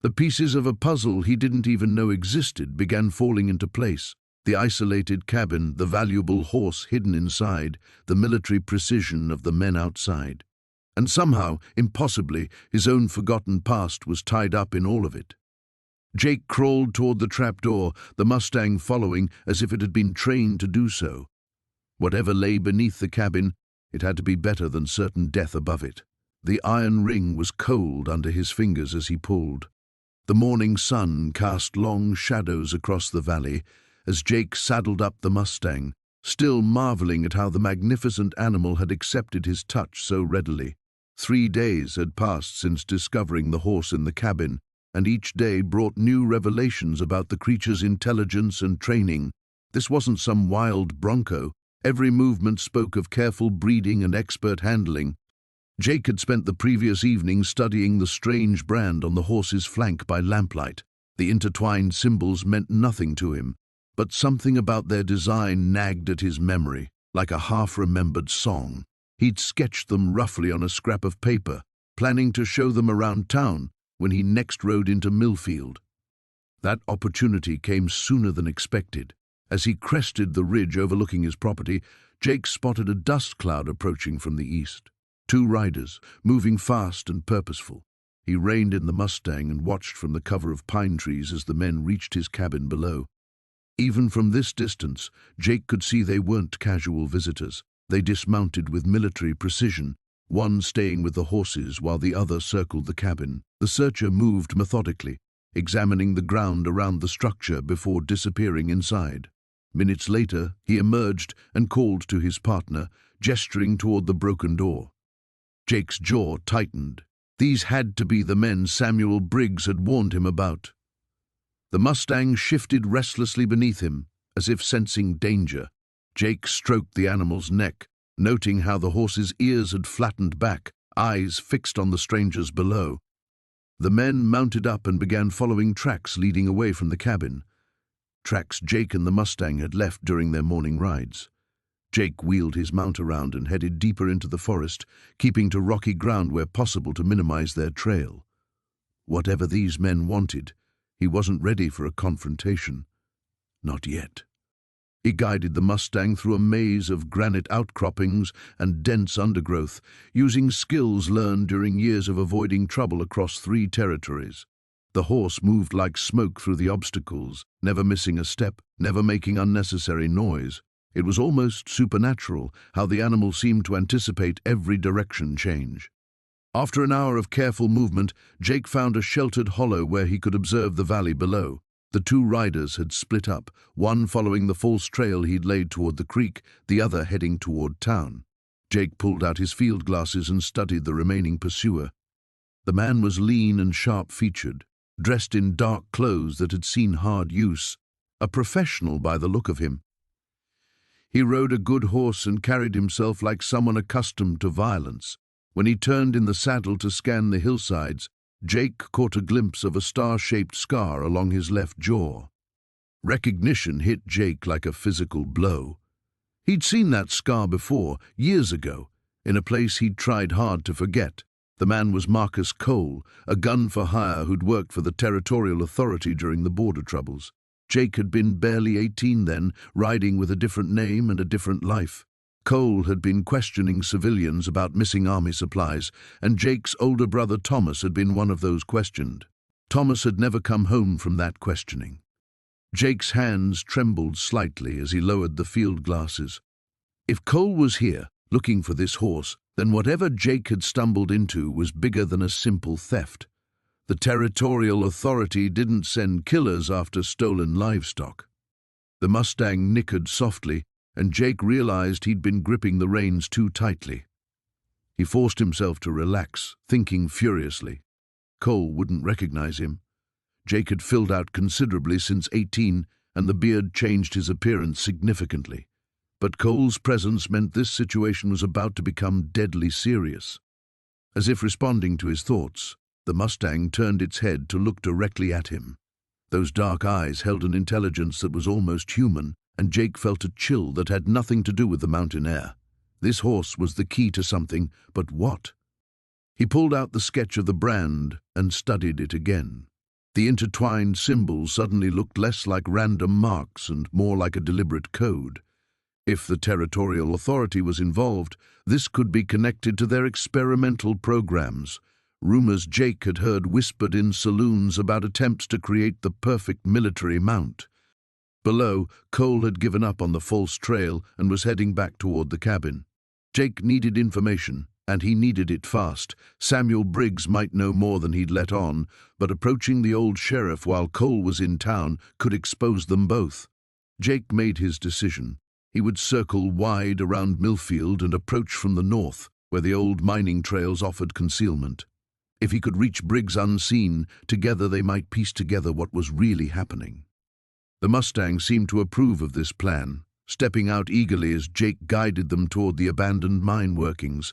The pieces of a puzzle he didn't even know existed began falling into place. The isolated cabin, the valuable horse hidden inside, the military precision of the men outside. And somehow, impossibly, his own forgotten past was tied up in all of it. Jake crawled toward the trapdoor, the Mustang following as if it had been trained to do so. Whatever lay beneath the cabin, it had to be better than certain death above it. The iron ring was cold under his fingers as he pulled. The morning sun cast long shadows across the valley as Jake saddled up the Mustang, still marveling at how the magnificent animal had accepted his touch so readily. 3 days had passed since discovering the horse in the cabin, and each day brought new revelations about the creature's intelligence and training. This wasn't some wild bronco. Every movement spoke of careful breeding and expert handling. Jake had spent the previous evening studying the strange brand on the horse's flank by lamplight. The intertwined symbols meant nothing to him, but something about their design nagged at his memory, like a half-remembered song. He'd sketched them roughly on a scrap of paper, planning to show them around town when he next rode into Millfield. That opportunity came sooner than expected. As he crested the ridge overlooking his property, Jake spotted a dust cloud approaching from the east. 2 riders, moving fast and purposeful. He reined in the Mustang and watched from the cover of pine trees as the men reached his cabin below. Even from this distance, Jake could see they weren't casual visitors. They dismounted with military precision, one staying with the horses while the other circled the cabin. The searcher moved methodically, examining the ground around the structure before disappearing inside. Minutes later, he emerged and called to his partner, gesturing toward the broken door. Jake's jaw tightened. These had to be the men Samuel Briggs had warned him about. The Mustang shifted restlessly beneath him, as if sensing danger. Jake stroked the animal's neck, noting how the horse's ears had flattened back, eyes fixed on the strangers below. The men mounted up and began following tracks leading away from the cabin. Tracks Jake and the Mustang had left during their morning rides. Jake wheeled his mount around and headed deeper into the forest, keeping to rocky ground where possible to minimize their trail. Whatever these men wanted, he wasn't ready for a confrontation. Not yet. He guided the Mustang through a maze of granite outcroppings and dense undergrowth, using skills learned during years of avoiding trouble across 3 territories. The horse moved like smoke through the obstacles, never missing a step, never making unnecessary noise. It was almost supernatural how the animal seemed to anticipate every direction change. After an hour of careful movement, Jake found a sheltered hollow where he could observe the valley below. The two riders had split up, one following the false trail he'd laid toward the creek, the other heading toward town. Jake pulled out his field glasses and studied the remaining pursuer. The man was lean and sharp-featured, dressed in dark clothes that had seen hard use, a professional by the look of him. He rode a good horse and carried himself like someone accustomed to violence. When he turned in the saddle to scan the hillsides, Jake caught a glimpse of a star-shaped scar along his left jaw. Recognition hit Jake like a physical blow. He'd seen that scar before, years ago, in a place he'd tried hard to forget. The man was Marcus Cole, a gun-for-hire who'd worked for the Territorial Authority during the border troubles. Jake had been barely 18 then, riding with a different name and a different life. Cole had been questioning civilians about missing army supplies, and Jake's older brother Thomas had been one of those questioned. Thomas had never come home from that questioning. Jake's hands trembled slightly as he lowered the field glasses. If Cole was here, looking for this horse, then whatever Jake had stumbled into was bigger than a simple theft. The Territorial Authority didn't send killers after stolen livestock. The Mustang nickered softly, and Jake realized he'd been gripping the reins too tightly. He forced himself to relax, thinking furiously. Cole wouldn't recognize him. Jake had filled out considerably since 18, and the beard changed his appearance significantly. But Cole's presence meant this situation was about to become deadly serious. As if responding to his thoughts, the Mustang turned its head to look directly at him. Those dark eyes held an intelligence that was almost human, and Jake felt a chill that had nothing to do with the mountain air. This horse was the key to something, but what? He pulled out the sketch of the brand and studied it again. The intertwined symbols suddenly looked less like random marks and more like a deliberate code. If the Territorial Authority was involved, this could be connected to their experimental programs. Rumors Jake had heard whispered in saloons about attempts to create the perfect military mount. Below, Cole had given up on the false trail and was heading back toward the cabin. Jake needed information, and he needed it fast. Samuel Briggs might know more than he'd let on, but approaching the old sheriff while Cole was in town could expose them both. Jake made his decision. He would circle wide around Millfield and approach from the north, where the old mining trails offered concealment. If he could reach Briggs unseen, together they might piece together what was really happening. The Mustang seemed to approve of this plan, stepping out eagerly as Jake guided them toward the abandoned mine workings.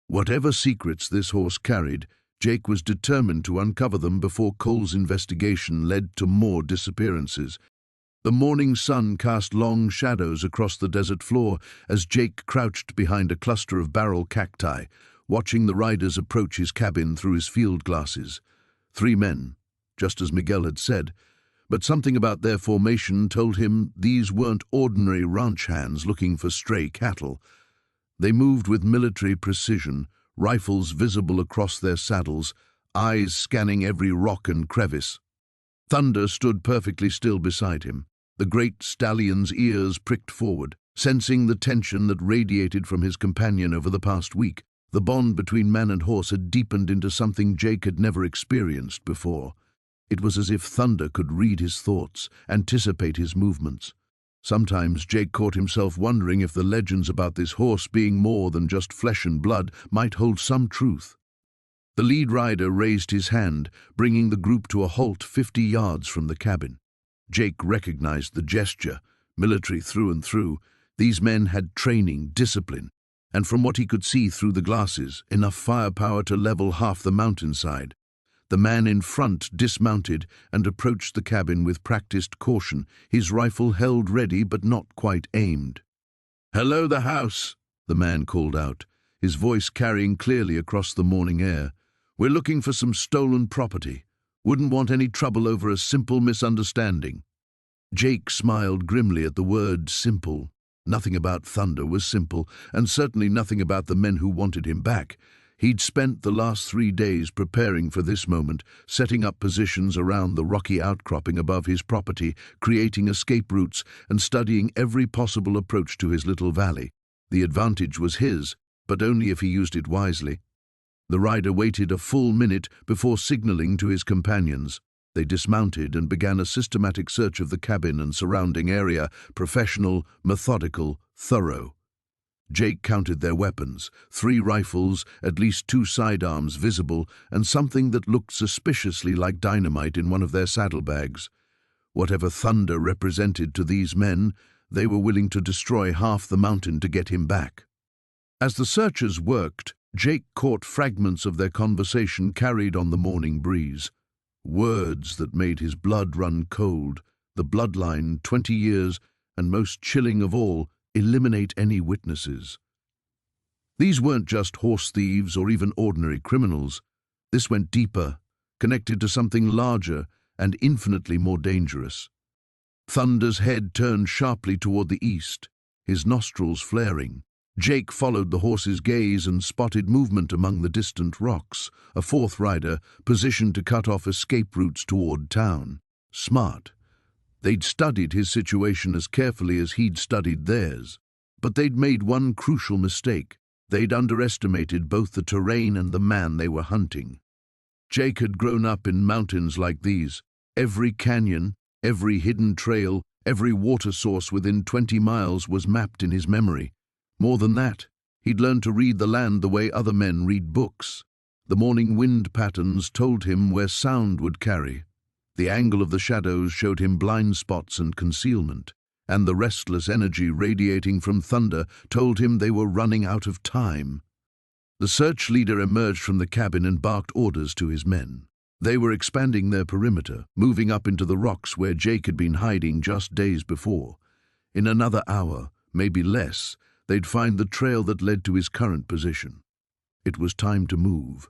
Whatever secrets this horse carried, Jake was determined to uncover them before Cole's investigation led to more disappearances. The morning sun cast long shadows across the desert floor as Jake crouched behind a cluster of barrel cacti, watching the riders approach his cabin through his field glasses. 3 men, just as Miguel had said, but something about their formation told him these weren't ordinary ranch hands looking for stray cattle. They moved with military precision, rifles visible across their saddles, eyes scanning every rock and crevice. Thunder stood perfectly still beside him. The great stallion's ears pricked forward, sensing the tension that radiated from his companion over the past week. The bond between man and horse had deepened into something Jake had never experienced before. It was as if Thunder could read his thoughts, anticipate his movements. Sometimes Jake caught himself wondering if the legends about this horse being more than just flesh and blood might hold some truth. The lead rider raised his hand, bringing the group to a halt 50 yards from the cabin. Jake recognized the gesture, military through and through. These men had training, discipline, and from what he could see through the glasses, enough firepower to level half the mountainside. The man in front dismounted and approached the cabin with practiced caution, his rifle held ready but not quite aimed. "Hello, the house," the man called out, his voice carrying clearly across the morning air. "We're looking for some stolen property. Wouldn't want any trouble over a simple misunderstanding." Jake smiled grimly at the word simple. Nothing about Thunder was simple, and certainly nothing about the men who wanted him back. He'd spent the last 3 days preparing for this moment, setting up positions around the rocky outcropping above his property, creating escape routes, and studying every possible approach to his little valley. The advantage was his, but only if he used it wisely. The rider waited a full minute before signaling to his companions. They dismounted and began a systematic search of the cabin and surrounding area, professional, methodical, thorough. Jake counted their weapons, 3 rifles, at least 2 sidearms visible, and something that looked suspiciously like dynamite in one of their saddlebags. Whatever Thunder represented to these men, they were willing to destroy half the mountain to get him back. As the searchers worked, Jake caught fragments of their conversation carried on the morning breeze. Words that made his blood run cold, the bloodline, 20 years, and most chilling of all, eliminate any witnesses. These weren't just horse thieves or even ordinary criminals. This went deeper, connected to something larger and infinitely more dangerous. Thunder's head turned sharply toward the east, his nostrils flaring. Jake followed the horse's gaze and spotted movement among the distant rocks, a 4th rider positioned to cut off escape routes toward town. Smart. They'd studied his situation as carefully as he'd studied theirs. But they'd made one crucial mistake. They'd underestimated both the terrain and the man they were hunting. Jake had grown up in mountains like these. Every canyon, every hidden trail, every water source within 20 miles was mapped in his memory. More than that, he'd learned to read the land the way other men read books. The morning wind patterns told him where sound would carry. The angle of the shadows showed him blind spots and concealment, and the restless energy radiating from Thunder told him they were running out of time. The search leader emerged from the cabin and barked orders to his men. They were expanding their perimeter, moving up into the rocks where Jake had been hiding just days before. In another hour, maybe less, they'd find the trail that led to his current position. It was time to move.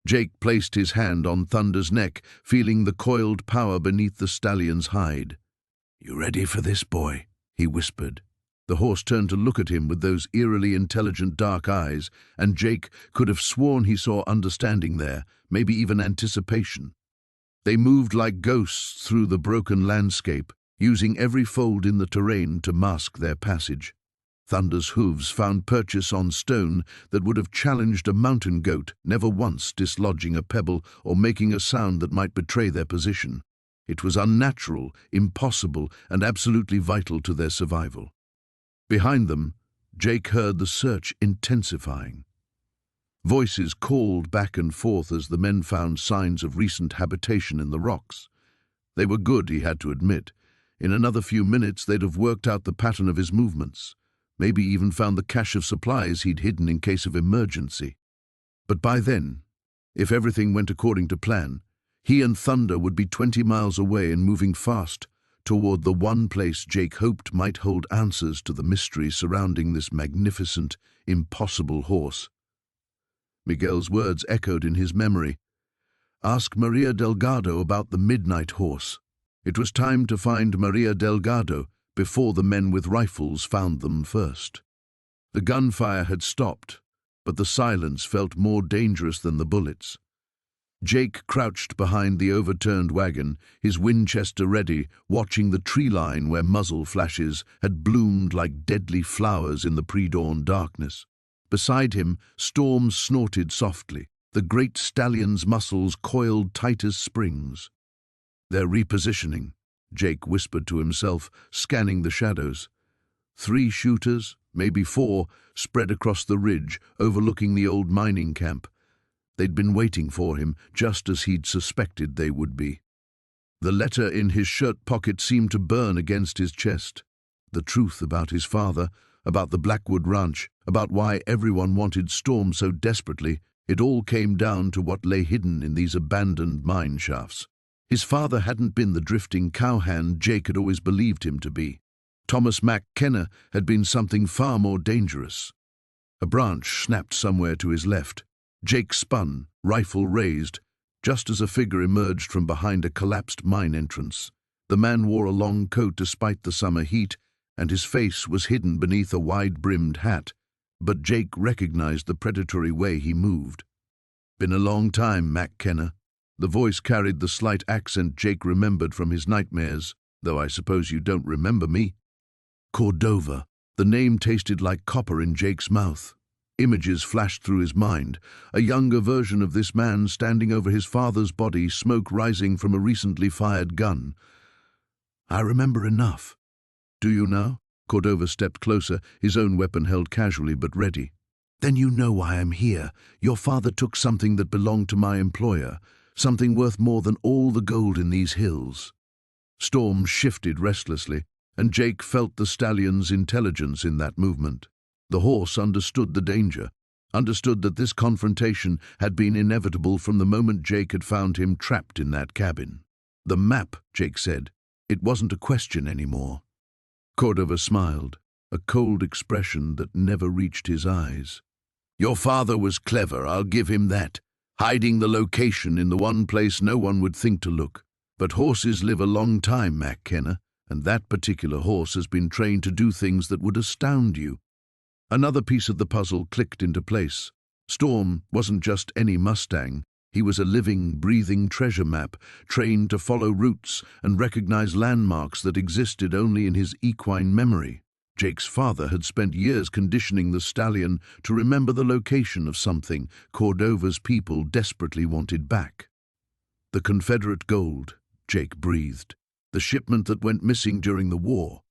Jake placed his hand on Thunder's neck, feeling the coiled power beneath the stallion's hide. "You ready for this, boy?" he whispered. The horse turned to look at him with those eerily intelligent dark eyes, and Jake could have sworn he saw understanding there, maybe even anticipation. They moved like ghosts through the broken landscape, using every fold in the terrain to mask their passage. Thunder's hooves found purchase on stone that would have challenged a mountain goat, never once dislodging a pebble or making a sound that might betray their position. It was unnatural, impossible, and absolutely vital to their survival. Behind them, Jake heard the search intensifying. Voices called back and forth as the men found signs of recent habitation in the rocks. They were good, he had to admit. In another few minutes, they'd have worked out the pattern of his movements. Maybe even found the cache of supplies he'd hidden in case of emergency. But by then, if everything went according to plan, he and Thunder would be 20 miles away and moving fast toward the one place Jake hoped might hold answers to the mystery surrounding this magnificent, impossible horse. Miguel's words echoed in his memory. Ask Maria Delgado about the midnight horse. It was time to find Maria Delgado before the men with rifles found them first. The gunfire had stopped, but the silence felt more dangerous than the bullets. Jake crouched behind the overturned wagon, his Winchester ready, watching the tree line where muzzle flashes had bloomed like deadly flowers in the pre-dawn darkness. Beside him, Storm snorted softly, the great stallion's muscles coiled tight as springs. "They're repositioning," Jake whispered to himself, scanning the shadows. 3 shooters, maybe 4, spread across the ridge, overlooking the old mining camp. They'd been waiting for him, just as he'd suspected they would be. The letter in his shirt pocket seemed to burn against his chest. The truth about his father, about the Blackwood Ranch, about why everyone wanted Storm so desperately, it all came down to what lay hidden in these abandoned mine shafts. His father hadn't been the drifting cowhand Jake had always believed him to be. Thomas McKenna had been something far more dangerous. A branch snapped somewhere to his left. Jake spun, rifle raised, just as a figure emerged from behind a collapsed mine entrance. The man wore a long coat despite the summer heat, and his face was hidden beneath a wide-brimmed hat, but Jake recognized the predatory way he moved. "Been a long time, McKenna." The voice carried the slight accent Jake remembered from his nightmares, though I suppose you don't remember me. Cordova. The name tasted like copper in Jake's mouth. Images flashed through his mind, a younger version of this man standing over his father's body, smoke rising from a recently fired gun. "I remember enough." "Do you now?" Cordova stepped closer, his own weapon held casually but ready. "Then you know why I'm here. Your father took something that belonged to my employer, something worth more than all the gold in these hills." Storm shifted restlessly, and Jake felt the stallion's intelligence in that movement. The horse understood the danger, understood that this confrontation had been inevitable from the moment Jake had found him trapped in that cabin. "The map," Jake said. "It wasn't a question anymore." Cordova smiled, a cold expression that never reached his eyes. "Your father was clever, I'll give him that, hiding the location in the one place no one would think to look. But horses live a long time, McKenna, and that particular horse has been trained to do things that would astound you." Another piece of the puzzle clicked into place. Storm wasn't just any Mustang. He was a living, breathing treasure map, trained to follow routes and recognize landmarks that existed only in his equine memory. Jake's father had spent years conditioning the stallion to remember the location of something Cordova's people desperately wanted back. "The Confederate gold," Jake breathed. "The shipment that went missing during the war.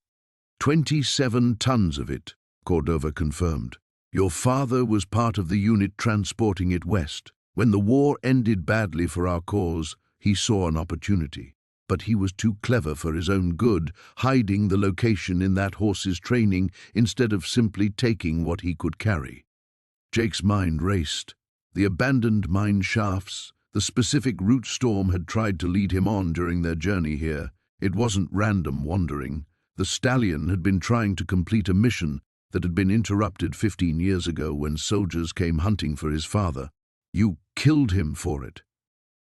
27 tons of it," Cordova confirmed. "Your father was part of the unit transporting it west. When the war ended badly for our cause, he saw an opportunity. But he was too clever for his own good, hiding the location in that horse's training instead of simply taking what he could carry." Jake's mind raced. The abandoned mine shafts, the specific route Storm had tried to lead him on during their journey here. It wasn't random wandering. The stallion had been trying to complete a mission that had been interrupted 15 years ago when soldiers came hunting for his father. "You killed him for it."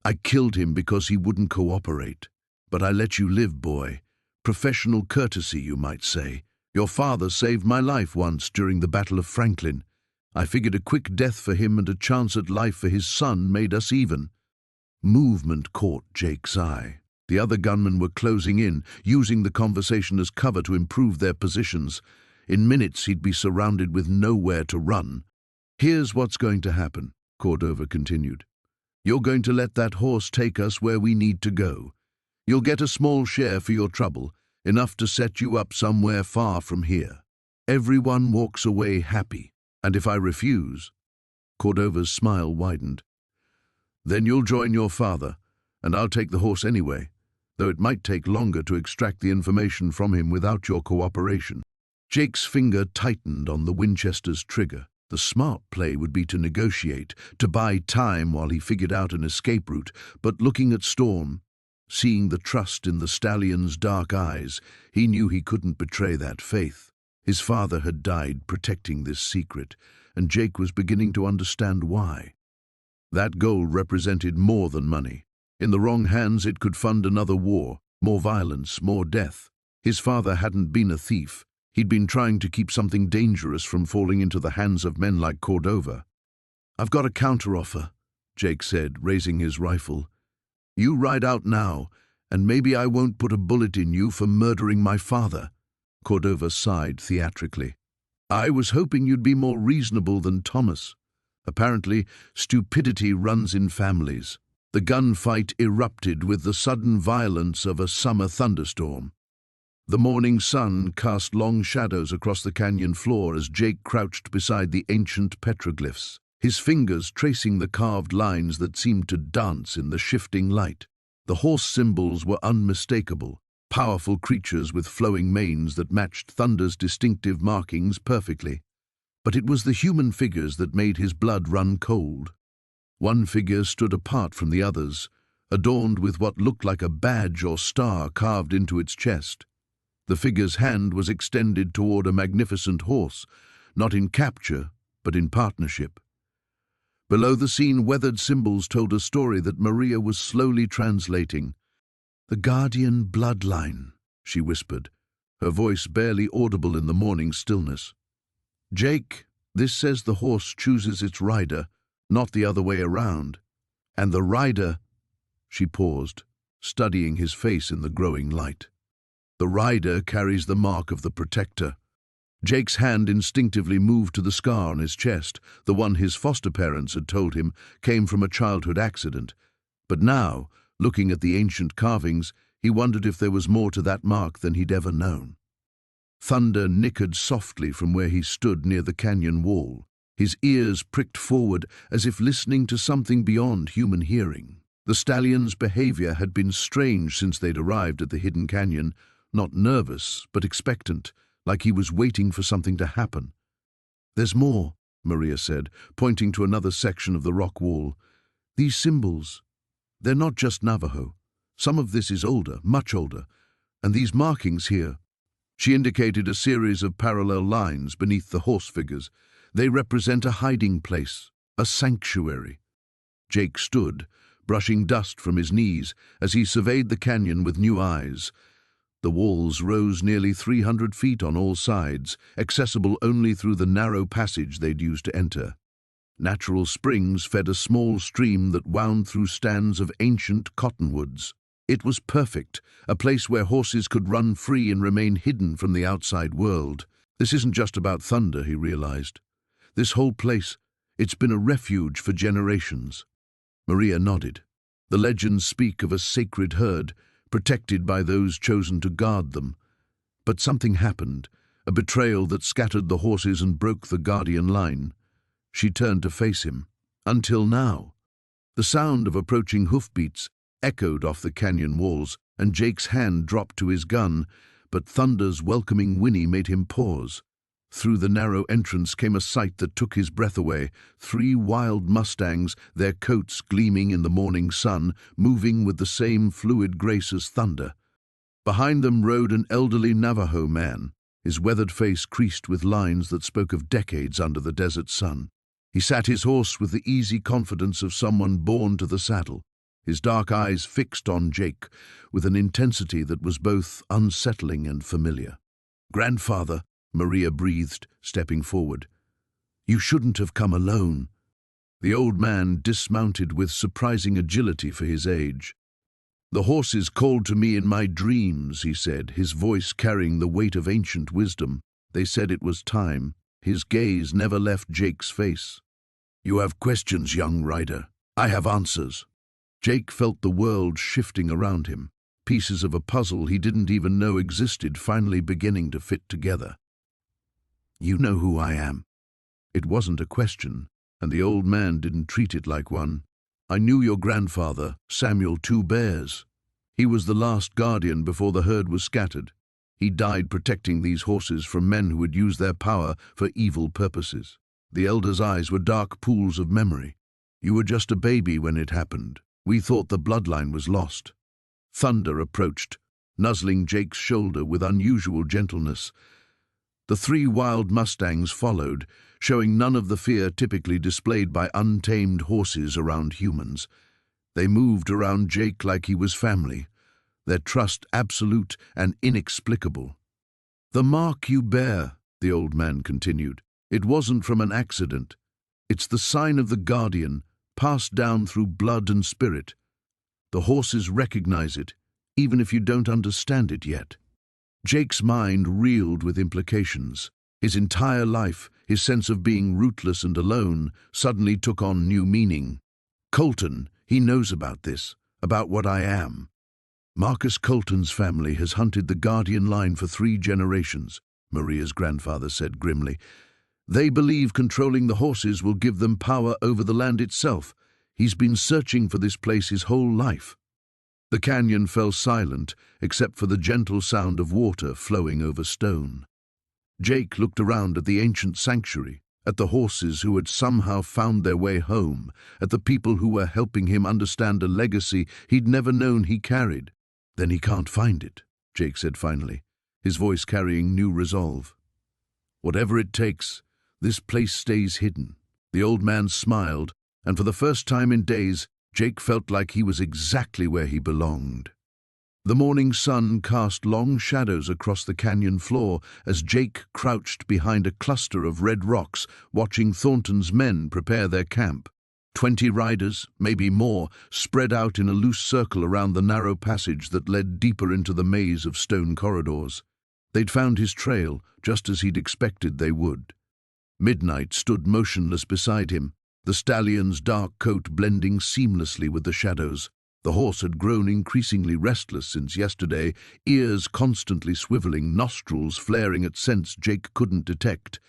"I killed him because he wouldn't cooperate. But I let you live, boy. Professional courtesy, you might say. Your father saved my life once during the Battle of Franklin. I figured a quick death for him and a chance at life for his son made us even." Movement caught Jake's eye. The other gunmen were closing in, using the conversation as cover to improve their positions. In minutes, he'd be surrounded with nowhere to run. "Here's what's going to happen," Cordova continued. "You're going to let that horse take us where we need to go. You'll get a small share for your trouble, enough to set you up somewhere far from here. Everyone walks away happy. And if I refuse," Cordova's smile widened, "then you'll join your father, and I'll take the horse anyway, though it might take longer to extract the information from him without your cooperation." Jake's finger tightened on the Winchester's trigger. The smart play would be to negotiate, to buy time while he figured out an escape route, but looking at Storm, seeing the trust in the stallion's dark eyes, he knew he couldn't betray that faith. His father had died protecting this secret, and Jake was beginning to understand why. That gold represented more than money. In the wrong hands, it could fund another war, more violence, more death. His father hadn't been a thief. He'd been trying to keep something dangerous from falling into the hands of men like Cordova. "I've got a counteroffer," Jake said, raising his rifle. "You ride out now, and maybe I won't put a bullet in you for murdering my father." Cordova sighed theatrically. "I was hoping you'd be more reasonable than Thomas. Apparently, stupidity runs in families." The gunfight erupted with the sudden violence of a summer thunderstorm. The morning sun cast long shadows across the canyon floor as Jake crouched beside the ancient petroglyphs, his fingers tracing the carved lines that seemed to dance in the shifting light. The horse symbols were unmistakable, powerful creatures with flowing manes that matched Thunder's distinctive markings perfectly. But it was the human figures that made his blood run cold. One figure stood apart from the others, adorned with what looked like a badge or star carved into its chest. The figure's hand was extended toward a magnificent horse, not in capture, but in partnership. Below the scene, weathered symbols told a story that Maria was slowly translating. "The guardian bloodline," she whispered, her voice barely audible in the morning stillness. "Jake, this says the horse chooses its rider, not the other way around. And the rider—" She paused, studying his face in the growing light. "The rider carries the mark of the protector. Jake's hand instinctively moved to the scar on his chest, the one his foster parents had told him came from a childhood accident. But now, looking at the ancient carvings, he wondered if there was more to that mark than he'd ever known. Thunder nickered softly from where he stood near the canyon wall, his ears pricked forward as if listening to something beyond human hearing. The stallion's behavior had been strange since they'd arrived at the hidden canyon, not nervous, but expectant, like he was waiting for something to happen. "There's more," Maria said, pointing to another section of the rock wall. "These symbols, they're not just Navajo. Some of this is older, much older, and these markings here." She indicated a series of parallel lines beneath the horse figures. "They represent a hiding place, a sanctuary." Jake stood, brushing dust from his knees as he surveyed the canyon with new eyes. The walls rose nearly 300 feet on all sides, accessible only through the narrow passage they'd used to enter. Natural springs fed a small stream that wound through stands of ancient cottonwoods. It was perfect, a place where horses could run free and remain hidden from the outside world. This isn't just about thunder, he realized. This whole place, it's been a refuge for generations. Maria nodded. The legends speak of a sacred herd, protected by those chosen to guard them. But something happened, a betrayal that scattered the horses and broke the guardian line. She turned to face him. Until now. The sound of approaching hoofbeats echoed off the canyon walls, and Jake's hand dropped to his gun, but Thunder's welcoming whinny made him pause. Through the narrow entrance came a sight that took his breath away. 3 wild Mustangs, their coats gleaming in the morning sun, moving with the same fluid grace as Thunder. Behind them rode an elderly Navajo man, his weathered face creased with lines that spoke of decades under the desert sun. He sat his horse with the easy confidence of someone born to the saddle, his dark eyes fixed on Jake with an intensity that was both unsettling and familiar. "Grandfather," Maria breathed, stepping forward. "You shouldn't have come alone." The old man dismounted with surprising agility for his age. "The horses called to me in my dreams," he said, his voice carrying the weight of ancient wisdom. "They said it was time." His gaze never left Jake's face. "You have questions, young rider. I have answers." Jake felt the world shifting around him, pieces of a puzzle he didn't even know existed finally beginning to fit together. "You know who I am." It wasn't a question, and the old man didn't treat it like one. "I knew your grandfather, Samuel Two Bears. He was the last guardian before the herd was scattered. He died protecting these horses from men who would use their power for evil purposes." The elder's eyes were dark pools of memory. "You were just a baby when it happened. We thought the bloodline was lost." Thunder approached, nuzzling Jake's shoulder with unusual gentleness. The 3 wild Mustangs followed, showing none of the fear typically displayed by untamed horses around humans. They moved around Jake like he was family, their trust absolute and inexplicable. "The mark you bear," the old man continued, "it wasn't from an accident. It's the sign of the guardian, passed down through blood and spirit. The horses recognize it, even if you don't understand it yet." Jake's mind reeled with implications. His entire life, his sense of being rootless and alone, suddenly took on new meaning. "Colton, he knows about this, about what I am." "Marcus Colton's family has hunted the guardian line for 3 generations, Maria's grandfather said grimly. "They believe controlling the horses will give them power over the land itself. He's been searching for this place his whole life." The canyon fell silent, except for the gentle sound of water flowing over stone. Jake looked around at the ancient sanctuary, at the horses who had somehow found their way home, at the people who were helping him understand a legacy he'd never known he carried. "Then he can't find it," Jake said finally, his voice carrying new resolve. "Whatever it takes, this place stays hidden." The old man smiled, and for the first time in days, Jake felt like he was exactly where he belonged. The morning sun cast long shadows across the canyon floor as Jake crouched behind a cluster of red rocks, watching Thornton's men prepare their camp. 20 riders, maybe more, spread out in a loose circle around the narrow passage that led deeper into the maze of stone corridors. They'd found his trail, just as he'd expected they would. Midnight stood motionless beside him, the stallion's dark coat blending seamlessly with the shadows. The horse had grown increasingly restless since yesterday, ears constantly swiveling, nostrils flaring at scents Jake couldn't detect.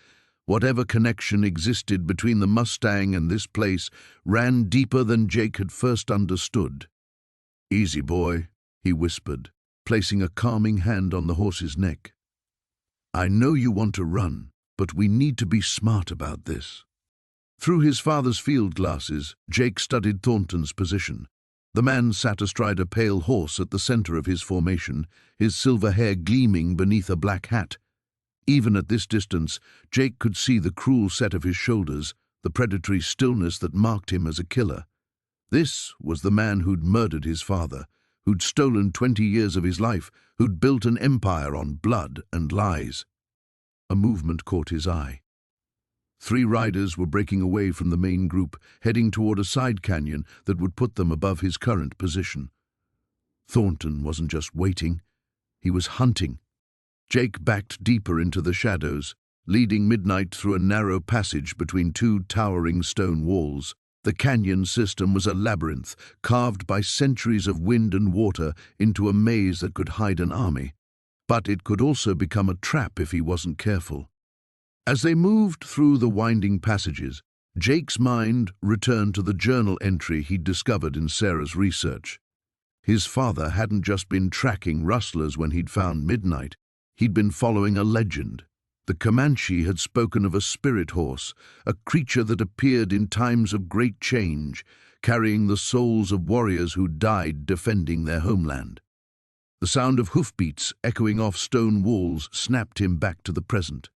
Whatever connection existed between the Mustang and this place ran deeper than Jake had first understood. "Easy, boy," he whispered, placing a calming hand on the horse's neck. "I know you want to run, but we need to be smart about this." Through his father's field glasses, Jake studied Thornton's position. The man sat astride a pale horse at the center of his formation, his silver hair gleaming beneath a black hat. Even at this distance, Jake could see the cruel set of his shoulders, the predatory stillness that marked him as a killer. This was the man who'd murdered his father, who'd stolen 20 years of his life, who'd built an empire on blood and lies. A movement caught his eye. 3 riders were breaking away from the main group, heading toward a side canyon that would put them above his current position. Thornton wasn't just waiting, he was hunting. Jake backed deeper into the shadows, leading Midnight through a narrow passage between 2 towering stone walls. The canyon system was a labyrinth, carved by centuries of wind and water into a maze that could hide an army. But it could also become a trap if he wasn't careful. As they moved through the winding passages, Jake's mind returned to the journal entry he'd discovered in Sarah's research. His father hadn't just been tracking rustlers when he'd found Midnight. He'd been following a legend. The Comanche had spoken of a spirit horse, a creature that appeared in times of great change, carrying the souls of warriors who died defending their homeland. The sound of hoofbeats echoing off stone walls snapped him back to the present.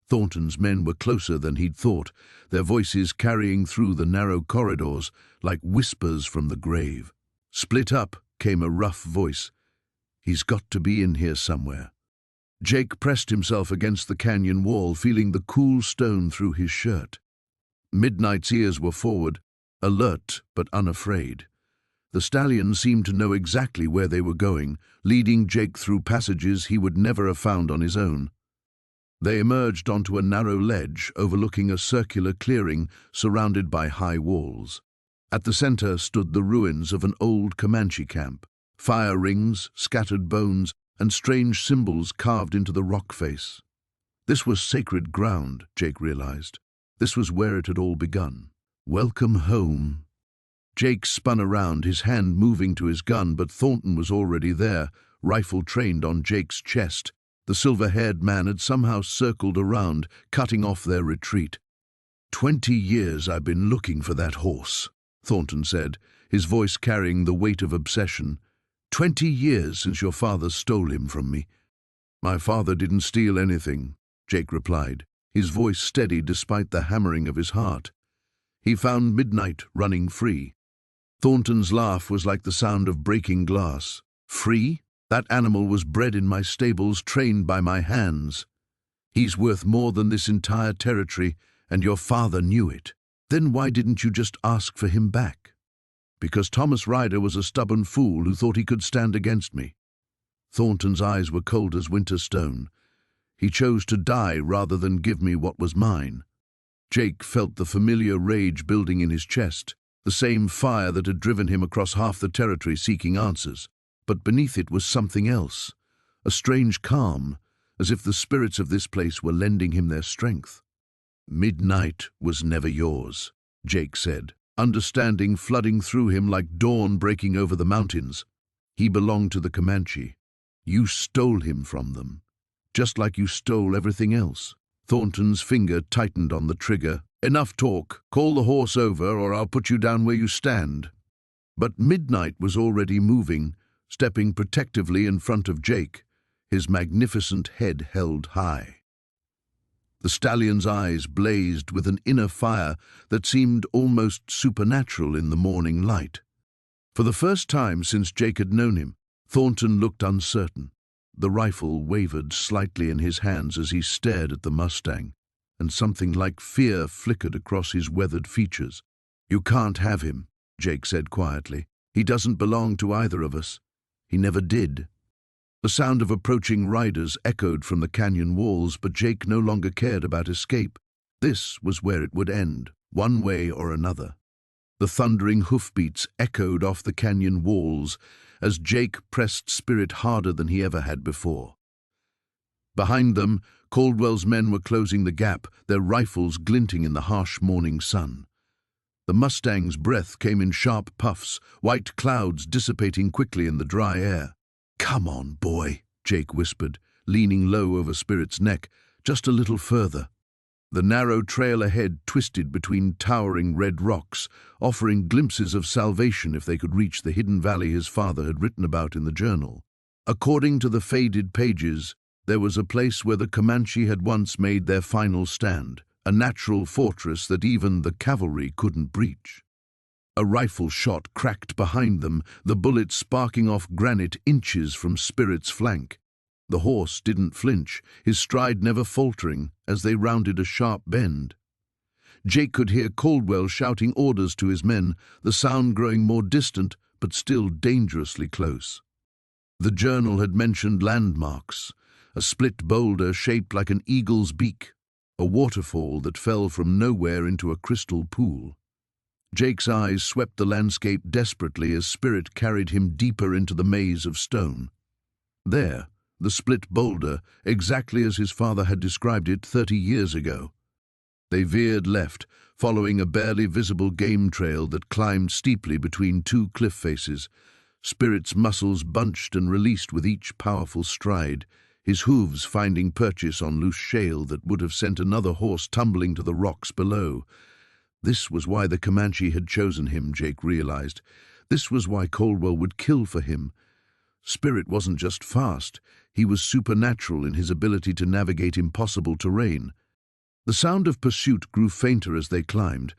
Thornton's men were closer than he'd thought, their voices carrying through the narrow corridors like whispers from the grave. Split up came a rough voice. "He's got to be in here somewhere." Jake pressed himself against the canyon wall, feeling the cool stone through his shirt. Midnight's ears were forward, alert but unafraid. The stallion seemed to know exactly where they were going, leading Jake through passages he would never have found on his own. They emerged onto a narrow ledge overlooking a circular clearing surrounded by high walls. At the center stood the ruins of an old Comanche camp, fire rings, scattered bones, and strange symbols carved into the rock face. This was sacred ground, Jake realized. This was where it had all begun. "Welcome home." Jake spun around, his hand moving to his gun, but Thornton was already there, rifle trained on Jake's chest. The silver-haired man had somehow circled around, cutting off their retreat. 20 years I've been looking for that horse," Thornton said, his voice carrying the weight of obsession. 20 years since your father stole him from me." "My father didn't steal anything," Jake replied, his voice steady despite the hammering of his heart. "He found Midnight running free." Thornton's laugh was like the sound of breaking glass. "Free? That animal was bred in my stables, trained by my hands. He's worth more than this entire territory, and your father knew it. Then why didn't you just ask for him back?" "Because Thomas Ryder was a stubborn fool who thought he could stand against me." Thornton's eyes were cold as winter stone. "He chose to die rather than give me what was mine." Jake felt the familiar rage building in his chest, the same fire that had driven him across half the territory seeking answers. But beneath it was something else, a strange calm, as if the spirits of this place were lending him their strength. "Midnight was never yours," Jake said, understanding flooding through him like dawn breaking over the mountains. "He belonged to the Comanche. You stole him from them, just like you stole everything else." Thornton's finger tightened on the trigger. "Enough talk. Call the horse over, or I'll put you down where you stand." But Midnight was already moving, stepping protectively in front of Jake, his magnificent head held high. The stallion's eyes blazed with an inner fire that seemed almost supernatural in the morning light. For the first time since Jake had known him, Thornton looked uncertain. The rifle wavered slightly in his hands as he stared at the Mustang, and something like fear flickered across his weathered features. "You can't have him," Jake said quietly. "He doesn't belong to either of us. He never did." The sound of approaching riders echoed from the canyon walls, but Jake no longer cared about escape. This was where it would end, one way or another. The thundering hoofbeats echoed off the canyon walls as Jake pressed Spirit harder than he ever had before. Behind them, Caldwell's men were closing the gap, their rifles glinting in the harsh morning sun. The Mustang's breath came in sharp puffs, white clouds dissipating quickly in the dry air. "Come on, boy," Jake whispered, leaning low over Spirit's neck, "just a little further." The narrow trail ahead twisted between towering red rocks, offering glimpses of salvation if they could reach the hidden valley his father had written about in the journal. According to the faded pages, there was a place where the Comanche had once made their final stand, a natural fortress that even the cavalry couldn't breach. A rifle shot cracked behind them, the bullet sparking off granite inches from Spirit's flank. The horse didn't flinch, his stride never faltering as they rounded a sharp bend. Jake could hear Caldwell shouting orders to his men, the sound growing more distant but still dangerously close. The journal had mentioned landmarks, a split boulder shaped like an eagle's beak, a waterfall that fell from nowhere into a crystal pool. Jake's eyes swept the landscape desperately as Spirit carried him deeper into the maze of stone. There, the split boulder, exactly as his father had described it 30 years ago. They veered left, following a barely visible game trail that climbed steeply between two cliff faces. Spirit's muscles bunched and released with each powerful stride, his hooves finding purchase on loose shale that would have sent another horse tumbling to the rocks below. This was why the Comanche had chosen him, Jake realized. This was why Caldwell would kill for him. Spirit wasn't just fast, he was supernatural in his ability to navigate impossible terrain. The sound of pursuit grew fainter as they climbed,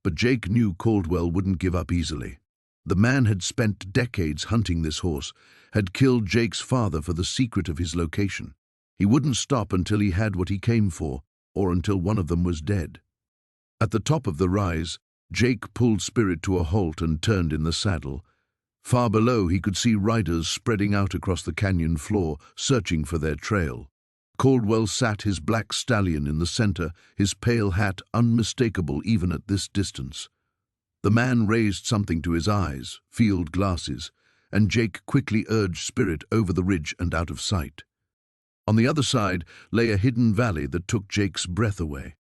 but Jake knew Caldwell wouldn't give up easily. The man had spent decades hunting this horse, had killed Jake's father for the secret of his location. He wouldn't stop until he had what he came for, or until one of them was dead. At the top of the rise, Jake pulled Spirit to a halt and turned in the saddle. Far below, he could see riders spreading out across the canyon floor, searching for their trail. Caldwell sat his black stallion in the center, his pale hat unmistakable even at this distance. The man raised something to his eyes, field glasses, and Jake quickly urged Spirit over the ridge and out of sight. On the other side lay a hidden valley that took Jake's breath away.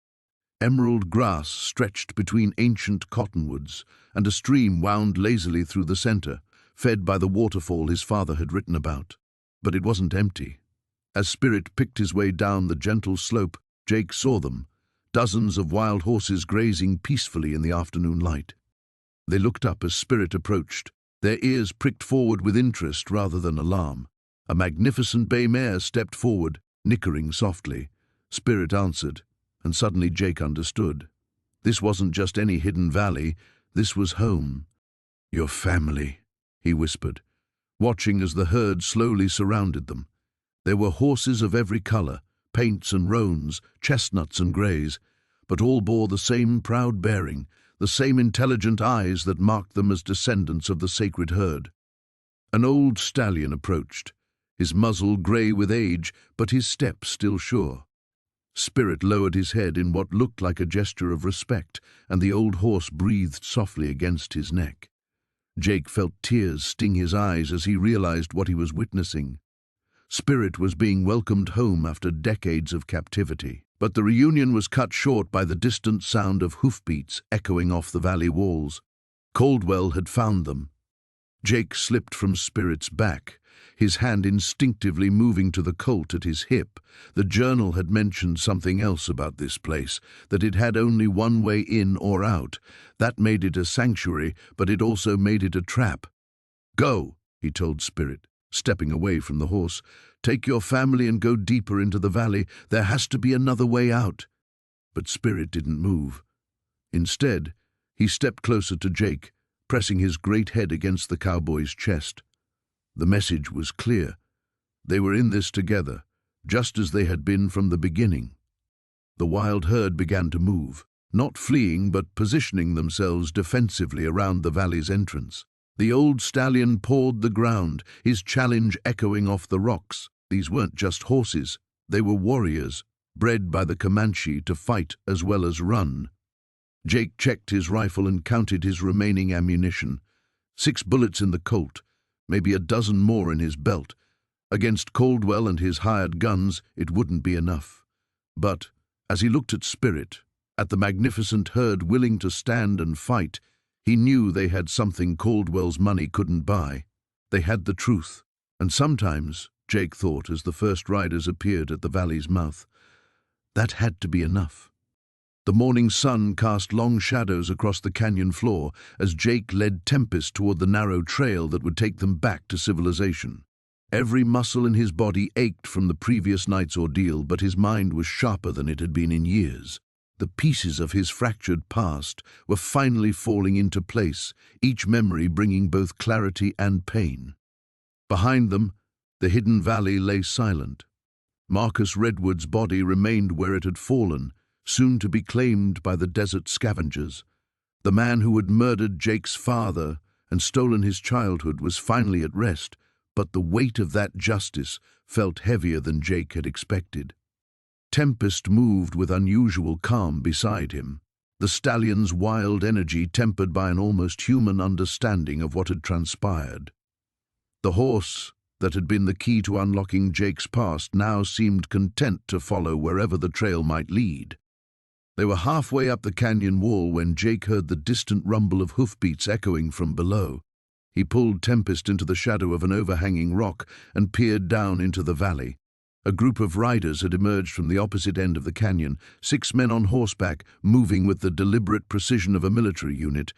Emerald grass stretched between ancient cottonwoods, and a stream wound lazily through the center, fed by the waterfall his father had written about. But it wasn't empty. As Spirit picked his way down the gentle slope, Jake saw them, dozens of wild horses grazing peacefully in the afternoon light. They looked up as Spirit approached, their ears pricked forward with interest rather than alarm. A magnificent bay mare stepped forward, nickering softly. Spirit answered, and suddenly Jake understood. This wasn't just any hidden valley, this was home. "Your family," he whispered, watching as the herd slowly surrounded them. There were horses of every color, paints and roans, chestnuts and grays, but all bore the same proud bearing, the same intelligent eyes that marked them as descendants of the sacred herd. An old stallion approached, his muzzle gray with age, but his step still sure. Spirit lowered his head in what looked like a gesture of respect, and the old horse breathed softly against his neck. Jake felt tears sting his eyes as he realized what he was witnessing. Spirit was being welcomed home after decades of captivity, but the reunion was cut short by the distant sound of hoofbeats echoing off the valley walls. Caldwell had found them. Jake slipped from Spirit's back, his hand instinctively moving to the colt at his hip. The journal had mentioned something else about this place, that it had only one way in or out. That made it a sanctuary, but it also made it a trap. "Go," he told Spirit, stepping away from the horse. "Take your family and go deeper into the valley. There has to be another way out." But Spirit didn't move. Instead, he stepped closer to Jake, pressing his great head against the cowboy's chest. The message was clear. They were in this together, just as they had been from the beginning. The wild herd began to move, not fleeing but positioning themselves defensively around the valley's entrance. The old stallion pawed the ground, his challenge echoing off the rocks. These weren't just horses, they were warriors, bred by the Comanche to fight as well as run. Jake checked his rifle and counted his remaining ammunition. 6 bullets in the Colt, maybe a dozen more in his belt. Against Caldwell and his hired guns, it wouldn't be enough. But, as he looked at Spirit, at the magnificent herd willing to stand and fight, he knew they had something Caldwell's money couldn't buy. They had the truth. And sometimes, Jake thought as the first riders appeared at the valley's mouth, that had to be enough. The morning sun cast long shadows across the canyon floor as Jake led Tempest toward the narrow trail that would take them back to civilization. Every muscle in his body ached from the previous night's ordeal, but his mind was sharper than it had been in years. The pieces of his fractured past were finally falling into place, each memory bringing both clarity and pain. Behind them, the hidden valley lay silent. Marcus Redwood's body remained where it had fallen, soon to be claimed by the desert scavengers. The man who had murdered Jake's father and stolen his childhood was finally at rest, but the weight of that justice felt heavier than Jake had expected. Tempest moved with unusual calm beside him, the stallion's wild energy tempered by an almost human understanding of what had transpired. The horse that had been the key to unlocking Jake's past now seemed content to follow wherever the trail might lead. They were halfway up the canyon wall when Jake heard the distant rumble of hoofbeats echoing from below. He pulled Tempest into the shadow of an overhanging rock and peered down into the valley. A group of riders had emerged from the opposite end of the canyon, 6 men on horseback, moving with the deliberate precision of a military unit.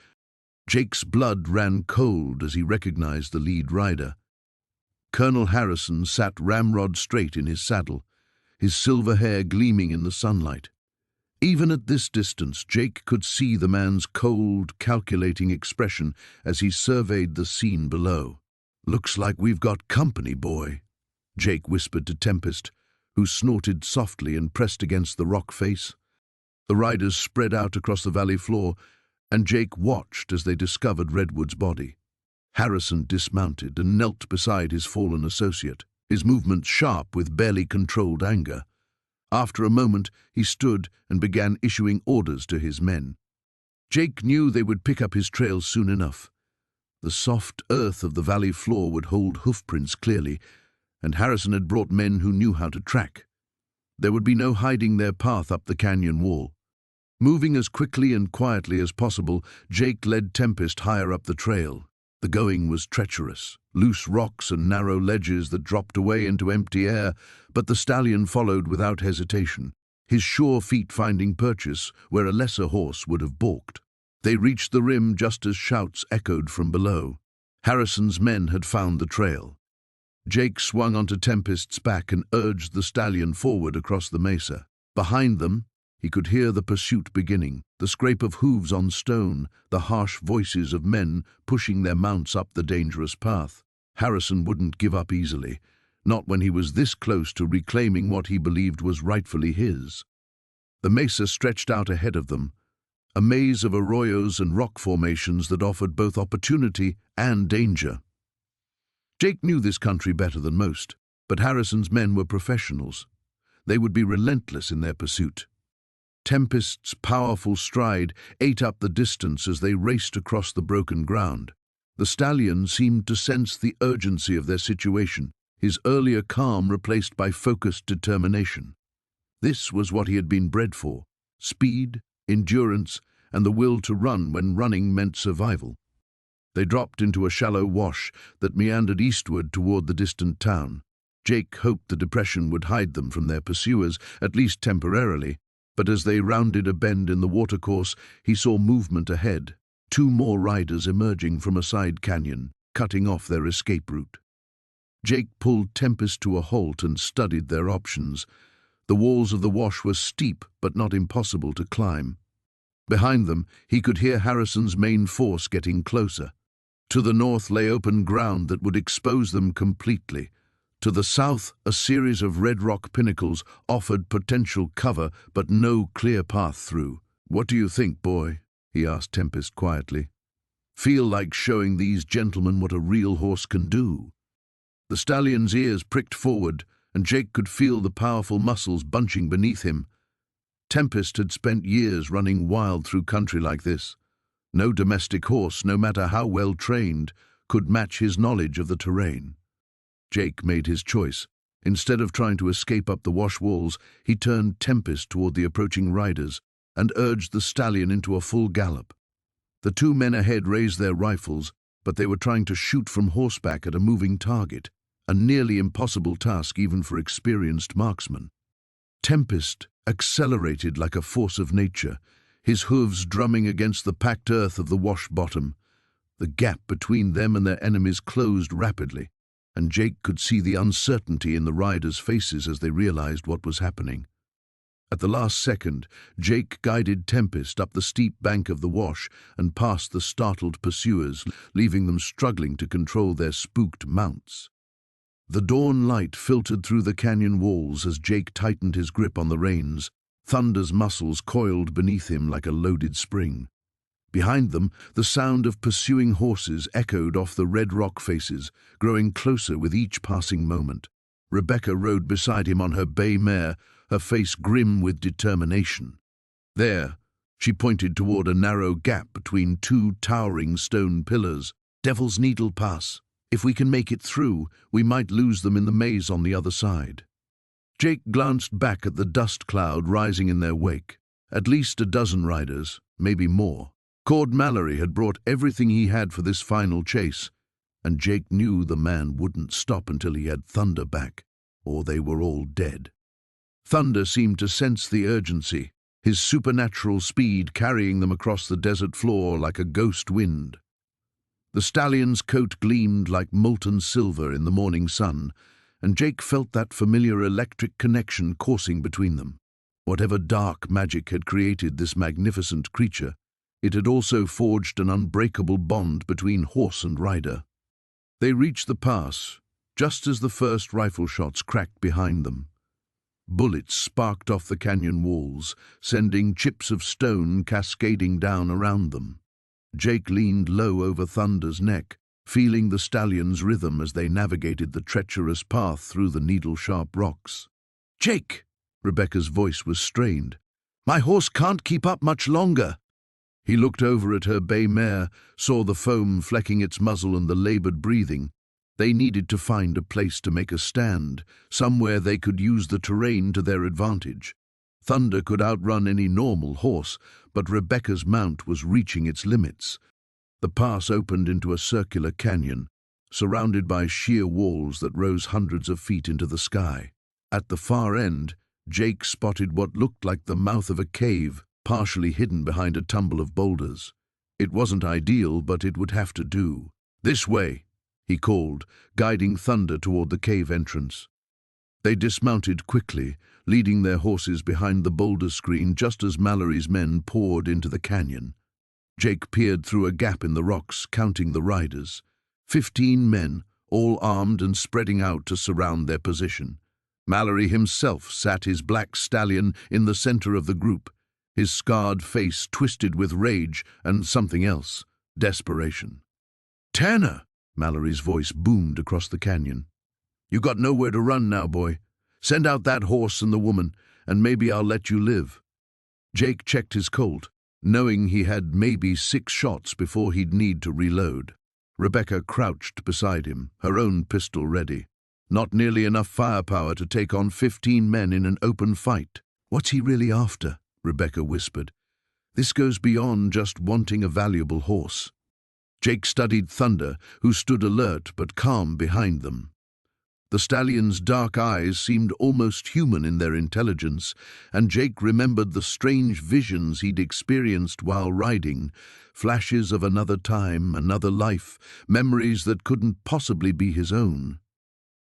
Jake's blood ran cold as he recognized the lead rider. Colonel Harrison sat ramrod straight in his saddle, his silver hair gleaming in the sunlight. Even at this distance, Jake could see the man's cold, calculating expression as he surveyed the scene below. "Looks like we've got company, boy," Jake whispered to Tempest, who snorted softly and pressed against the rock face. The riders spread out across the valley floor, and Jake watched as they discovered Redwood's body. Harrison dismounted and knelt beside his fallen associate, his movements sharp with barely controlled anger. After a moment, he stood and began issuing orders to his men. Jake knew they would pick up his trail soon enough. The soft earth of the valley floor would hold hoofprints clearly, and Harrison had brought men who knew how to track. There would be no hiding their path up the canyon wall. Moving as quickly and quietly as possible, Jake led Tempest higher up the trail. The going was treacherous, loose rocks and narrow ledges that dropped away into empty air, but the stallion followed without hesitation, his sure feet finding purchase where a lesser horse would have balked. They reached the rim just as shouts echoed from below. Harrison's men had found the trail. Jake swung onto Tempest's back and urged the stallion forward across the mesa. Behind them, he could hear the pursuit beginning, the scrape of hooves on stone, the harsh voices of men pushing their mounts up the dangerous path. Harrison wouldn't give up easily, not when he was this close to reclaiming what he believed was rightfully his. The mesa stretched out ahead of them, a maze of arroyos and rock formations that offered both opportunity and danger. Jake knew this country better than most, but Harrison's men were professionals. They would be relentless in their pursuit. Tempest's powerful stride ate up the distance as they raced across the broken ground. The stallion seemed to sense the urgency of their situation, his earlier calm replaced by focused determination. This was what he had been bred for: speed, endurance, and the will to run when running meant survival. They dropped into a shallow wash that meandered eastward toward the distant town. Jake hoped the depression would hide them from their pursuers, at least temporarily, but as they rounded a bend in the watercourse, he saw movement ahead, 2 more riders emerging from a side canyon, cutting off their escape route. Jake pulled Tempest to a halt and studied their options. The walls of the wash were steep but not impossible to climb. Behind them, he could hear Harrison's main force getting closer. To the north lay open ground that would expose them completely. To the south, a series of red rock pinnacles offered potential cover, but no clear path through. "What do you think, boy?" he asked Tempest quietly. Feel like showing these gentlemen what a real horse can do." The stallion's ears pricked forward, and Jake could feel the powerful muscles bunching beneath him. Tempest had spent years running wild through country like this. No domestic horse, no matter how well trained, could match his knowledge of the terrain. Jake made his choice. Instead of trying to escape up the wash walls, he turned Tempest toward the approaching riders and urged the stallion into a full gallop. The two men ahead raised their rifles, but they were trying to shoot from horseback at a moving target, a nearly impossible task even for experienced marksmen. Tempest accelerated like a force of nature, his hooves drumming against the packed earth of the wash bottom. The gap between them and their enemies closed rapidly, and Jake could see the uncertainty in the riders' faces as they realized what was happening. At the last second, Jake guided Tempest up the steep bank of the wash and past the startled pursuers, leaving them struggling to control their spooked mounts. The dawn light filtered through the canyon walls as Jake tightened his grip on the reins. Thunder's muscles coiled beneath him like a loaded spring. Behind them, the sound of pursuing horses echoed off the red rock faces, growing closer with each passing moment. Rebecca rode beside him on her bay mare, her face grim with determination. "There," she pointed toward a narrow gap between two towering stone pillars. "Devil's Needle Pass. If we can make it through, we might lose them in the maze on the other side." Jake glanced back at the dust cloud rising in their wake. At least a dozen riders, maybe more. Cord Mallory had brought everything he had for this final chase, and Jake knew the man wouldn't stop until he had Thunder back, or they were all dead. Thunder seemed to sense the urgency, his supernatural speed carrying them across the desert floor like a ghost wind. The stallion's coat gleamed like molten silver in the morning sun, and Jake felt that familiar electric connection coursing between them. Whatever dark magic had created this magnificent creature, it had also forged an unbreakable bond between horse and rider. They reached the pass, just as the first rifle shots cracked behind them. Bullets sparked off the canyon walls, sending chips of stone cascading down around them. Jake leaned low over Thunder's neck, feeling the stallion's rhythm as they navigated the treacherous path through the needle-sharp rocks. "Jake!" Rebecca's voice was strained. "My horse can't keep up much longer." He looked over at her bay mare, saw the foam flecking its muzzle and the labored breathing. They needed to find a place to make a stand, somewhere they could use the terrain to their advantage. Thunder could outrun any normal horse, but Rebecca's mount was reaching its limits. The pass opened into a circular canyon, surrounded by sheer walls that rose hundreds of feet into the sky. At the far end, Jake spotted what looked like the mouth of a cave, partially hidden behind a tumble of boulders. It wasn't ideal, but it would have to do. "This way," he called, guiding Thunder toward the cave entrance. They dismounted quickly, leading their horses behind the boulder screen just as Mallory's men poured into the canyon. Jake peered through a gap in the rocks, counting the riders. 15 men, all armed and spreading out to surround their position. Mallory himself sat his black stallion in the center of the group, his scarred face twisted with rage and something else, desperation. "Tanner!" Mallory's voice boomed across the canyon. "You got nowhere to run now, boy. Send out that horse and the woman, and maybe I'll let you live." Jake checked his Colt, knowing he had maybe 6 shots before he'd need to reload. Rebecca crouched beside him, her own pistol ready. Not nearly enough firepower to take on 15 men in an open fight. "What's he really after?" Rebecca whispered. "This goes beyond just wanting a valuable horse." Jake studied Thunder, who stood alert but calm behind them. The stallion's dark eyes seemed almost human in their intelligence, and Jake remembered the strange visions he'd experienced while riding, flashes of another time, another life, memories that couldn't possibly be his own.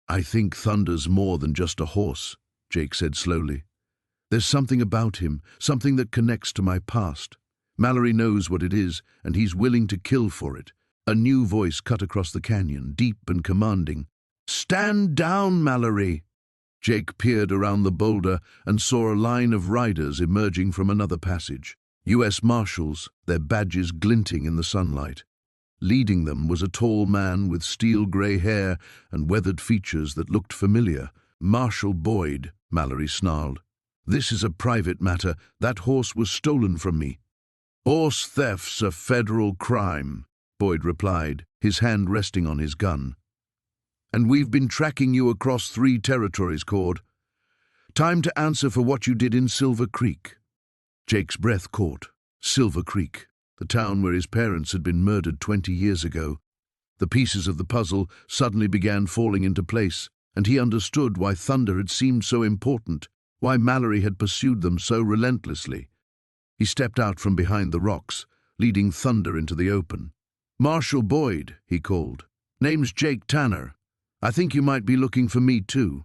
"I think Thunder's more than just a horse," Jake said slowly. "There's something about him, something that connects to my past. Mallory knows what it is, and he's willing to kill for it." A new voice cut across the canyon, deep and commanding. "Stand down, Mallory!" Jake peered around the boulder and saw a line of riders emerging from another passage. U.S. Marshals, their badges glinting in the sunlight. Leading them was a tall man with steel-grey hair and weathered features that looked familiar. "Marshal Boyd," Mallory snarled. "This is a private matter. That horse was stolen from me." "Horse theft's a federal crime," Boyd replied, his hand resting on his gun. "And we've been tracking you across 3 territories, Cord. Time to answer for what you did in Silver Creek." Jake's breath caught. Silver Creek, the town where his parents had been murdered 20 years ago. The pieces of the puzzle suddenly began falling into place, and he understood why Thunder had seemed so important, why Mallory had pursued them so relentlessly. He stepped out from behind the rocks, leading Thunder into the open. "Marshal Boyd," he called. "Name's Jake Tanner. I think you might be looking for me too."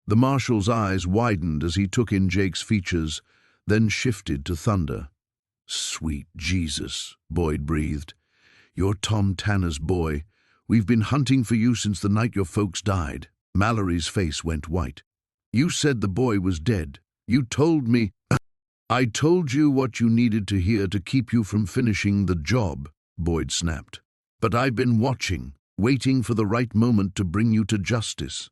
The marshal's eyes widened as he took in Jake's features, then shifted to Thunder. "Sweet Jesus," Boyd breathed. "You're Tom Tanner's boy. We've been hunting for you since the night your folks died." Mallory's face went white. "You said the boy was dead. You told me—" "I told you what you needed to hear to keep you from finishing the job," Boyd snapped. "But I've been watching, waiting for the right moment to bring you to justice."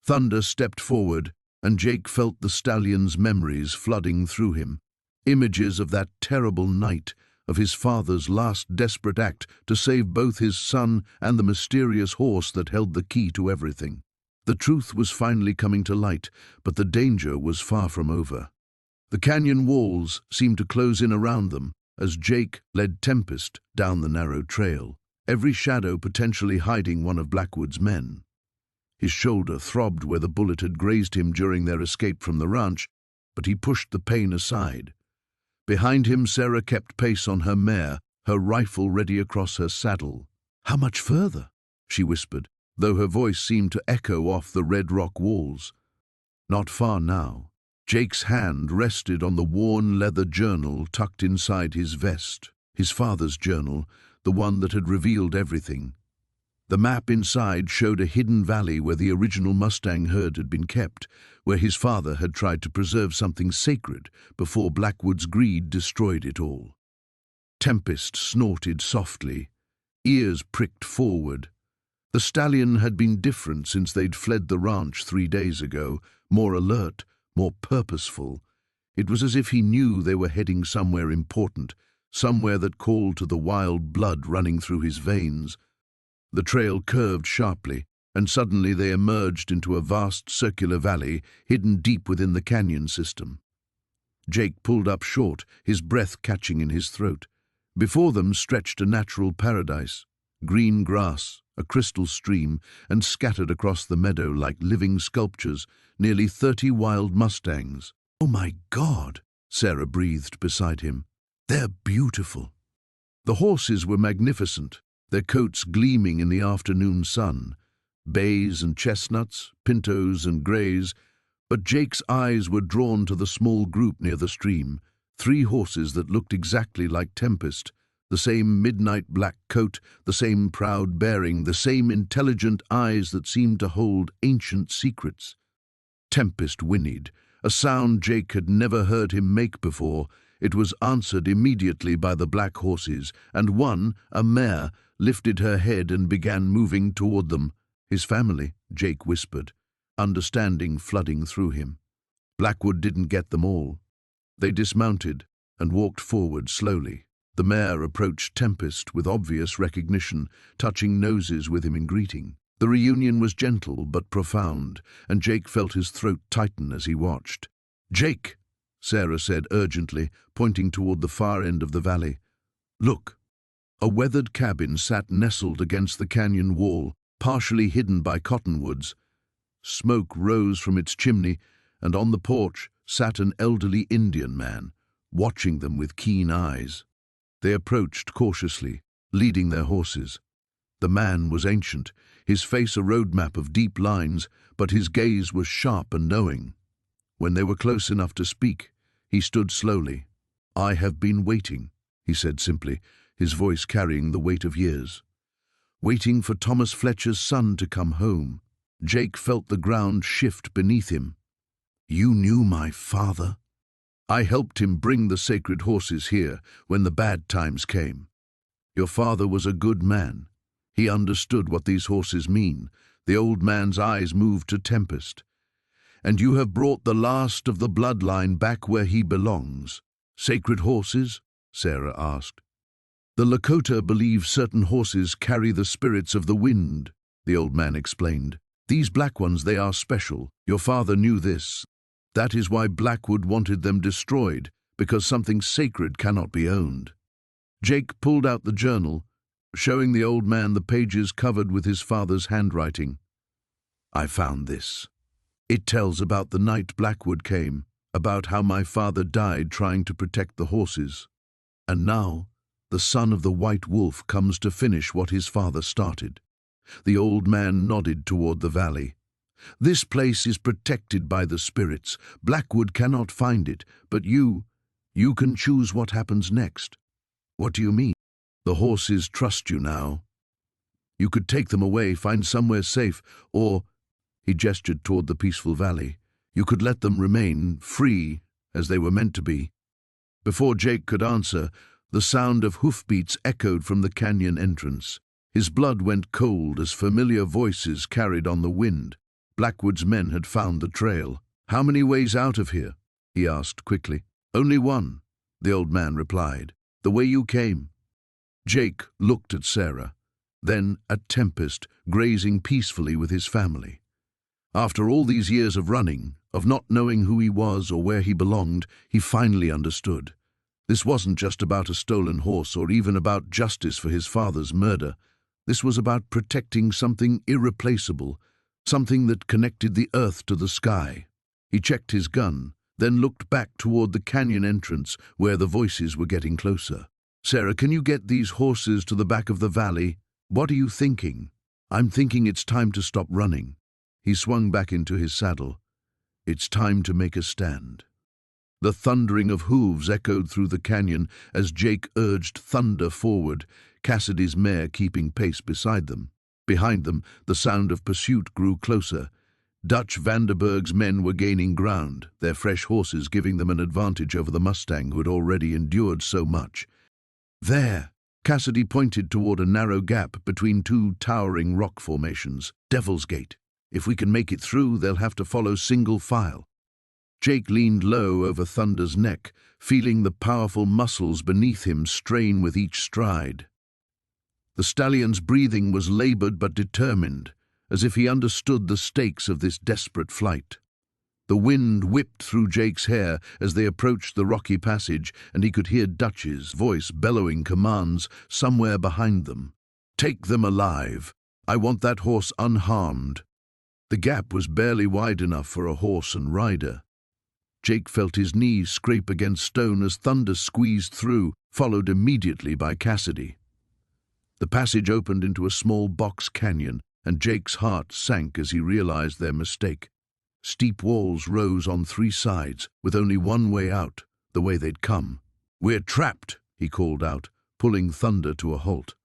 Thunder stepped forward, and Jake felt the stallion's memories flooding through him. Images of that terrible night, of his father's last desperate act to save both his son and the mysterious horse that held the key to everything. The truth was finally coming to light, but the danger was far from over. The canyon walls seemed to close in around them as Jake led Tempest down the narrow trail, every shadow potentially hiding one of Blackwood's men. His shoulder throbbed where the bullet had grazed him during their escape from the ranch, but he pushed the pain aside. Behind him, Sarah kept pace on her mare, her rifle ready across her saddle. "How much further?" she whispered, though her voice seemed to echo off the red rock walls. Not far now. Jake's hand rested on the worn leather journal tucked inside his vest, his father's journal, the one that had revealed everything. The map inside showed a hidden valley where the original Mustang herd had been kept, where his father had tried to preserve something sacred before Blackwood's greed destroyed it all. Tempest snorted softly, ears pricked forward. The stallion had been different since they'd fled the ranch 3 days ago, more alert, more purposeful. It was as if he knew they were heading somewhere important, somewhere that called to the wild blood running through his veins. The trail curved sharply, and suddenly they emerged into a vast circular valley hidden deep within the canyon system. Jake pulled up short, his breath catching in his throat. Before them stretched a natural paradise, green grass, a crystal stream, and scattered across the meadow like living sculptures, nearly 30 wild Mustangs. "Oh my God," Sarah breathed beside him. "They're beautiful." The horses were magnificent, their coats gleaming in the afternoon sun. Bays and chestnuts, pintos and greys, but Jake's eyes were drawn to the small group near the stream, 3 horses that looked exactly like Tempest, the same midnight black coat, the same proud bearing, the same intelligent eyes that seemed to hold ancient secrets. Tempest whinnied, a sound Jake had never heard him make before. It was answered immediately by the black horses, and one, a mare, lifted her head and began moving toward them. "His family," Jake whispered, understanding flooding through him. Blackwood didn't get them all. They dismounted and walked forward slowly. The mare approached Tempest with obvious recognition, touching noses with him in greeting. The reunion was gentle but profound, and Jake felt his throat tighten as he watched. "Jake," Sarah said urgently, pointing toward the far end of the valley. "Look." A weathered cabin sat nestled against the canyon wall, partially hidden by cottonwoods. Smoke rose from its chimney, and on the porch sat an elderly Indian man, watching them with keen eyes. They approached cautiously, leading their horses. The man was ancient, his face a roadmap of deep lines, but his gaze was sharp and knowing. When they were close enough to speak, he stood slowly. "I have been waiting," he said simply, his voice carrying the weight of years. "Waiting for Thomas Fletcher's son to come home." Jake felt the ground shift beneath him. "You knew my father?" "I helped him bring the sacred horses here when the bad times came." Your father was a good man. He understood what these horses mean. The old man's eyes moved to Tempest. And you have brought the last of the bloodline back where he belongs. Sacred horses? Sarah asked. The Lakota believe certain horses carry the spirits of the wind, the old man explained. These black ones, they are special. Your father knew this. That is why Blackwood wanted them destroyed, because something sacred cannot be owned. Jake pulled out the journal, showing the old man the pages covered with his father's handwriting. I found this. It tells about the night Blackwood came, about how my father died trying to protect the horses. And now, the son of the White Wolf comes to finish what his father started. The old man nodded toward the valley. This place is protected by the spirits. Blackwood cannot find it, but you can choose what happens next. What do you mean? The horses trust you now. You could take them away, find somewhere safe, or, he gestured toward the peaceful valley, you could let them remain free as they were meant to be. Before Jake could answer, the sound of hoofbeats echoed from the canyon entrance. His blood went cold as familiar voices carried on the wind. Blackwood's men had found the trail. How many ways out of here? He asked quickly. Only one, the old man replied. The way you came. Jake looked at Sarah, then at Tempest, grazing peacefully with his family. After all these years of running, of not knowing who he was or where he belonged, he finally understood. This wasn't just about a stolen horse or even about justice for his father's murder. This was about protecting something irreplaceable, something that connected the earth to the sky. He checked his gun, then looked back toward the canyon entrance where the voices were getting closer. Sarah, can you get these horses to the back of the valley? What are you thinking? I'm thinking it's time to stop running. He swung back into his saddle. It's time to make a stand. The thundering of hooves echoed through the canyon as Jake urged Thunder forward, Cassidy's mare keeping pace beside them. Behind them, the sound of pursuit grew closer. Dutch Vanderberg's men were gaining ground, their fresh horses giving them an advantage over the Mustang who had already endured so much. There! Cassidy pointed toward a narrow gap between two towering rock formations. Devil's Gate. If we can make it through, they'll have to follow single file. Jake leaned low over Thunder's neck, feeling the powerful muscles beneath him strain with each stride. The stallion's breathing was labored but determined, as if he understood the stakes of this desperate flight. The wind whipped through Jake's hair as they approached the rocky passage, and he could hear Dutch's voice bellowing commands somewhere behind them. Take them alive. I want that horse unharmed. The gap was barely wide enough for a horse and rider. Jake felt his knees scrape against stone as Thunder squeezed through, followed immediately by Cassidy. The passage opened into a small box canyon, and Jake's heart sank as he realized their mistake. Steep walls rose on three sides, with only one way out, the way they'd come. We're trapped, he called out, pulling Thunder to a halt.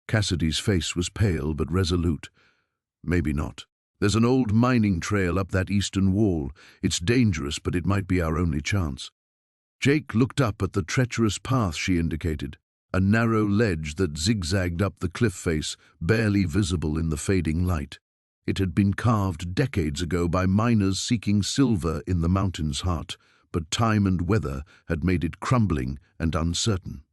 Cassidy's face was pale but resolute. Maybe not. There's an old mining trail up that eastern wall. It's dangerous, but it might be our only chance. Jake looked up at the treacherous path she indicated, a narrow ledge that zigzagged up the cliff face, barely visible in the fading light. It had been carved decades ago by miners seeking silver in the mountain's heart, but time and weather had made it crumbling and uncertain.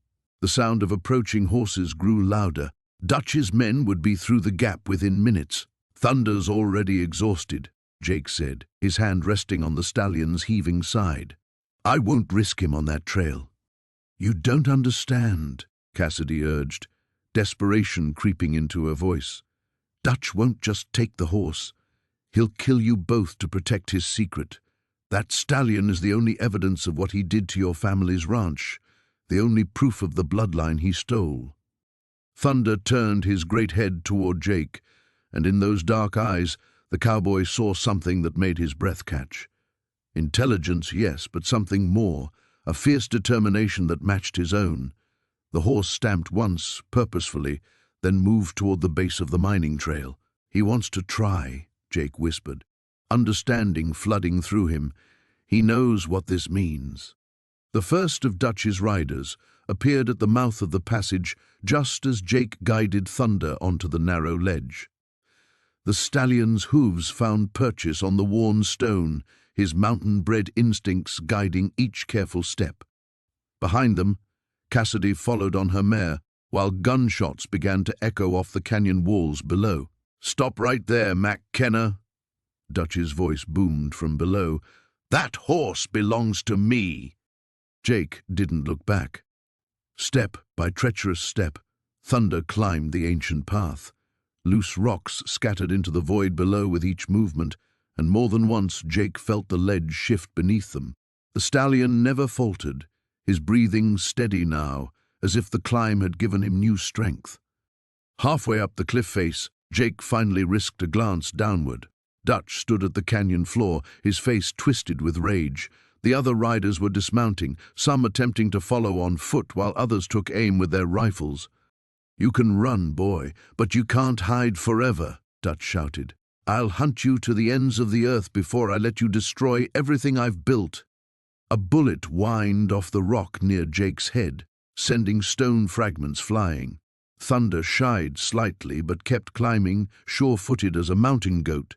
The sound of approaching horses grew louder. Dutch's men would be through the gap within minutes. Thunder's already exhausted, Jake said, his hand resting on the stallion's heaving side. I won't risk him on that trail. You don't understand, Cassidy urged, desperation creeping into her voice. Dutch won't just take the horse. He'll kill you both to protect his secret. That stallion is the only evidence of what he did to your family's ranch, the only proof of the bloodline he stole. Thunder turned his great head toward Jake, and in those dark eyes, the cowboy saw something that made his breath catch. Intelligence, yes, but something more, a fierce determination that matched his own. The horse stamped once, purposefully, then moved toward the base of the mining trail. He wants to try, Jake whispered, understanding flooding through him. He knows what this means. The first of Dutch's riders appeared at the mouth of the passage just as Jake guided Thunder onto the narrow ledge. The stallion's hooves found purchase on the worn stone, his mountain-bred instincts guiding each careful step. Behind them, Cassidy followed on her mare, while gunshots began to echo off the canyon walls below. "Stop right there, Mac Kenna," Dutch's voice boomed from below. "That horse belongs to me." Jake didn't look back. Step by treacherous step, Thunder climbed the ancient path. Loose rocks scattered into the void below with each movement, and more than once Jake felt the ledge shift beneath them. The stallion never faltered, his breathing steady now, as if the climb had given him new strength. Halfway up the cliff face, Jake finally risked a glance downward. Dutch stood at the canyon floor, his face twisted with rage. The other riders were dismounting, some attempting to follow on foot while others took aim with their rifles. "You can run, boy, but you can't hide forever," Dutch shouted. "I'll hunt you to the ends of the earth before I let you destroy everything I've built." A bullet whined off the rock near Jake's head, sending stone fragments flying. Thunder shied slightly but kept climbing, sure-footed as a mountain goat.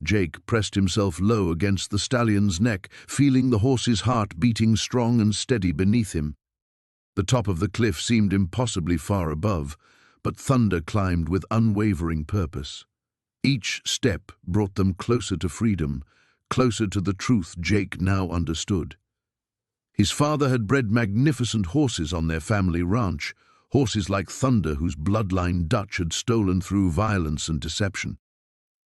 Jake pressed himself low against the stallion's neck, feeling the horse's heart beating strong and steady beneath him. The top of the cliff seemed impossibly far above, but Thunder climbed with unwavering purpose. Each step brought them closer to freedom, closer to the truth Jake now understood. His father had bred magnificent horses on their family ranch, horses like Thunder whose bloodline Dutch had stolen through violence and deception.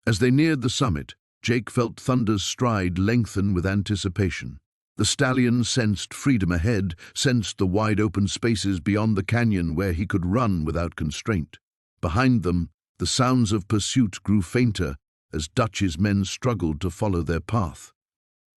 As they neared the summit, Jake felt Thunder's stride lengthen with anticipation. The stallion sensed freedom ahead, sensed the wide-open spaces beyond the canyon where he could run without constraint. Behind them, the sounds of pursuit grew fainter as Dutch's men struggled to follow their path.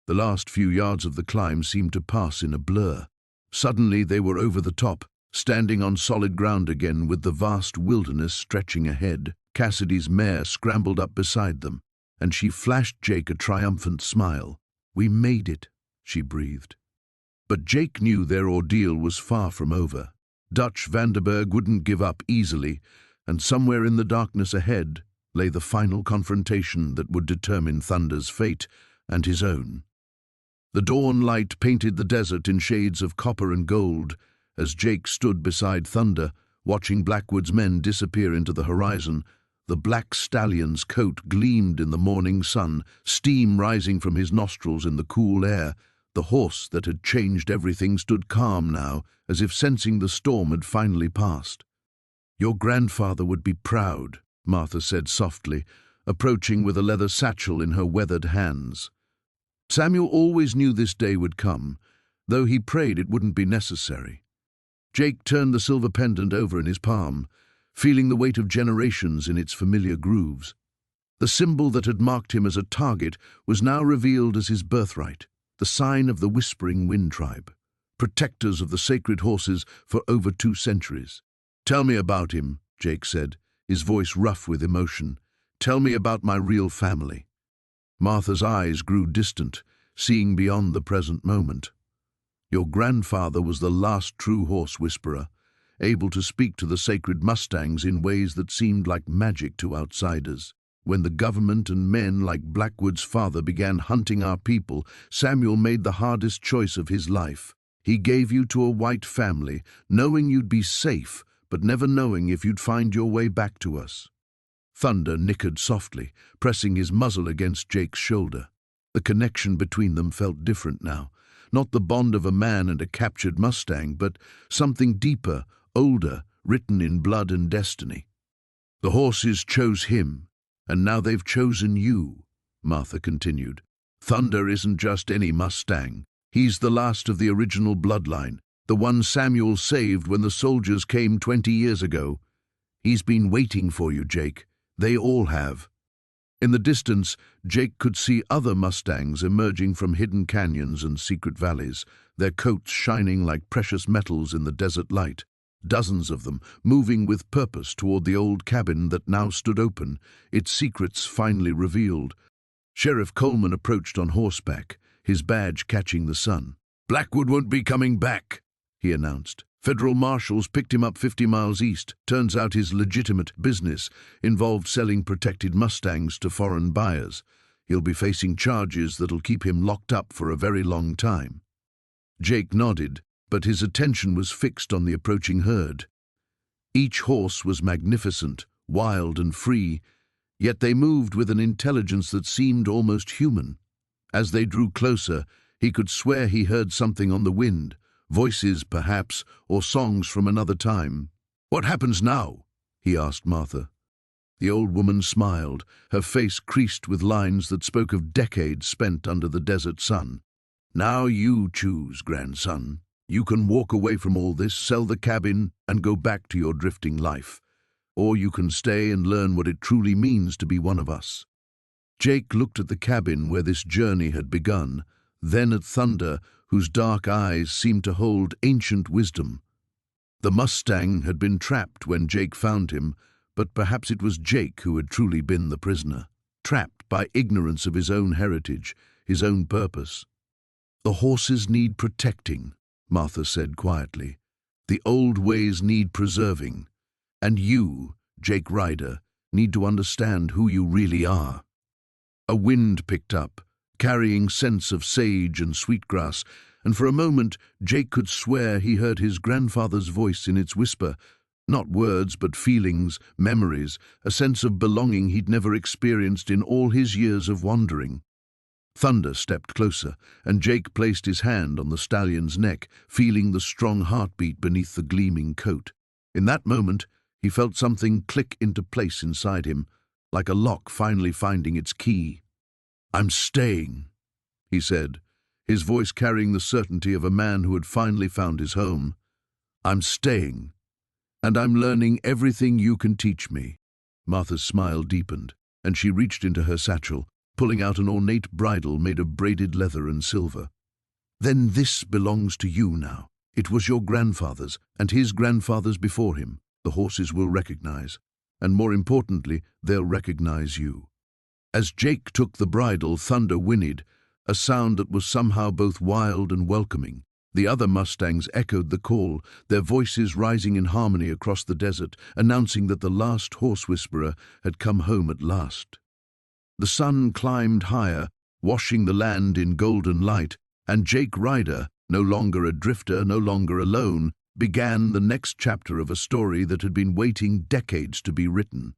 The last few yards of the climb seemed to pass in a blur. Suddenly they were over the top, standing on solid ground again with the vast wilderness stretching ahead. Cassidy's mare scrambled up beside them, and she flashed Jake a triumphant smile. "We made it," she breathed. But Jake knew their ordeal was far from over. Dutch Vanderberg wouldn't give up easily, and somewhere in the darkness ahead lay the final confrontation that would determine Thunder's fate and his own. The dawn light painted the desert in shades of copper and gold as Jake stood beside Thunder, watching Blackwood's men disappear into the horizon. The black stallion's coat gleamed in the morning sun, steam rising from his nostrils in the cool air. The horse that had changed everything stood calm now, as if sensing the storm had finally passed. "Your grandfather would be proud," Martha said softly, approaching with a leather satchel in her weathered hands. Samuel always knew this day would come, though he prayed it wouldn't be necessary. Jake turned the silver pendant over in his palm, feeling the weight of generations in its familiar grooves. The symbol that had marked him as a target was now revealed as his birthright, the sign of the Whispering Wind tribe, protectors of the sacred horses for over 2 centuries. "Tell me about him," Jake said, his voice rough with emotion. "Tell me about my real family." Martha's eyes grew distant, seeing beyond the present moment. "Your grandfather was the last true horse whisperer, able to speak to the sacred Mustangs in ways that seemed like magic to outsiders. When the government and men like Blackwood's father began hunting our people, Samuel made the hardest choice of his life. He gave you to a white family, knowing you'd be safe, but never knowing if you'd find your way back to us." Thunder nickered softly, pressing his muzzle against Jake's shoulder. The connection between them felt different now. Not the bond of a man and a captured Mustang, but something deeper, older, written in blood and destiny. "The horses chose him, and now they've chosen you," Martha continued. "Thunder isn't just any Mustang. He's the last of the original bloodline, the one Samuel saved when the soldiers came 20 years ago. He's been waiting for you, Jake. They all have." In the distance, Jake could see other Mustangs emerging from hidden canyons and secret valleys, their coats shining like precious metals in the desert light. Dozens of them, moving with purpose toward the old cabin that now stood open, its secrets finally revealed. Sheriff Coleman approached on horseback, his badge catching the sun. "Blackwood won't be coming back," he announced. "Federal marshals picked him up 50 miles east. Turns out his legitimate business involved selling protected Mustangs to foreign buyers. He'll be facing charges that'll keep him locked up for a very long time." Jake nodded, but his attention was fixed on the approaching herd. Each horse was magnificent, wild and free, yet they moved with an intelligence that seemed almost human. As they drew closer, he could swear he heard something on the wind, voices perhaps, or songs from another time. "What happens now?" he asked Martha. The old woman smiled, her face creased with lines that spoke of decades spent under the desert sun. "Now you choose, grandson. You can walk away from all this, sell the cabin, and go back to your drifting life. Or you can stay and learn what it truly means to be one of us." Jake looked at the cabin where this journey had begun, then at Thunder, whose dark eyes seemed to hold ancient wisdom. The Mustang had been trapped when Jake found him, but perhaps it was Jake who had truly been the prisoner, trapped by ignorance of his own heritage, his own purpose. "The horses need protecting," Martha said quietly. "The old ways need preserving. And you, Jake Ryder, need to understand who you really are." A wind picked up, carrying scents of sage and sweetgrass, and for a moment Jake could swear he heard his grandfather's voice in its whisper, not words but feelings, memories, a sense of belonging he'd never experienced in all his years of wandering. Thunder stepped closer, and Jake placed his hand on the stallion's neck, feeling the strong heartbeat beneath the gleaming coat. In that moment, he felt something click into place inside him, like a lock finally finding its key. "I'm staying," he said, his voice carrying the certainty of a man who had finally found his home. "I'm staying, and I'm learning everything you can teach me." Martha's smile deepened, and she reached into her satchel, pulling out an ornate bridle made of braided leather and silver. "Then this belongs to you now. It was your grandfather's, and his grandfather's before him. The horses will recognize, and more importantly, they'll recognize you." As Jake took the bridle, Thunder whinnied, a sound that was somehow both wild and welcoming. The other Mustangs echoed the call, their voices rising in harmony across the desert, announcing that the last horse whisperer had come home at last. The sun climbed higher, washing the land in golden light, and Jake Ryder, no longer a drifter, no longer alone, began the next chapter of a story that had been waiting decades to be written.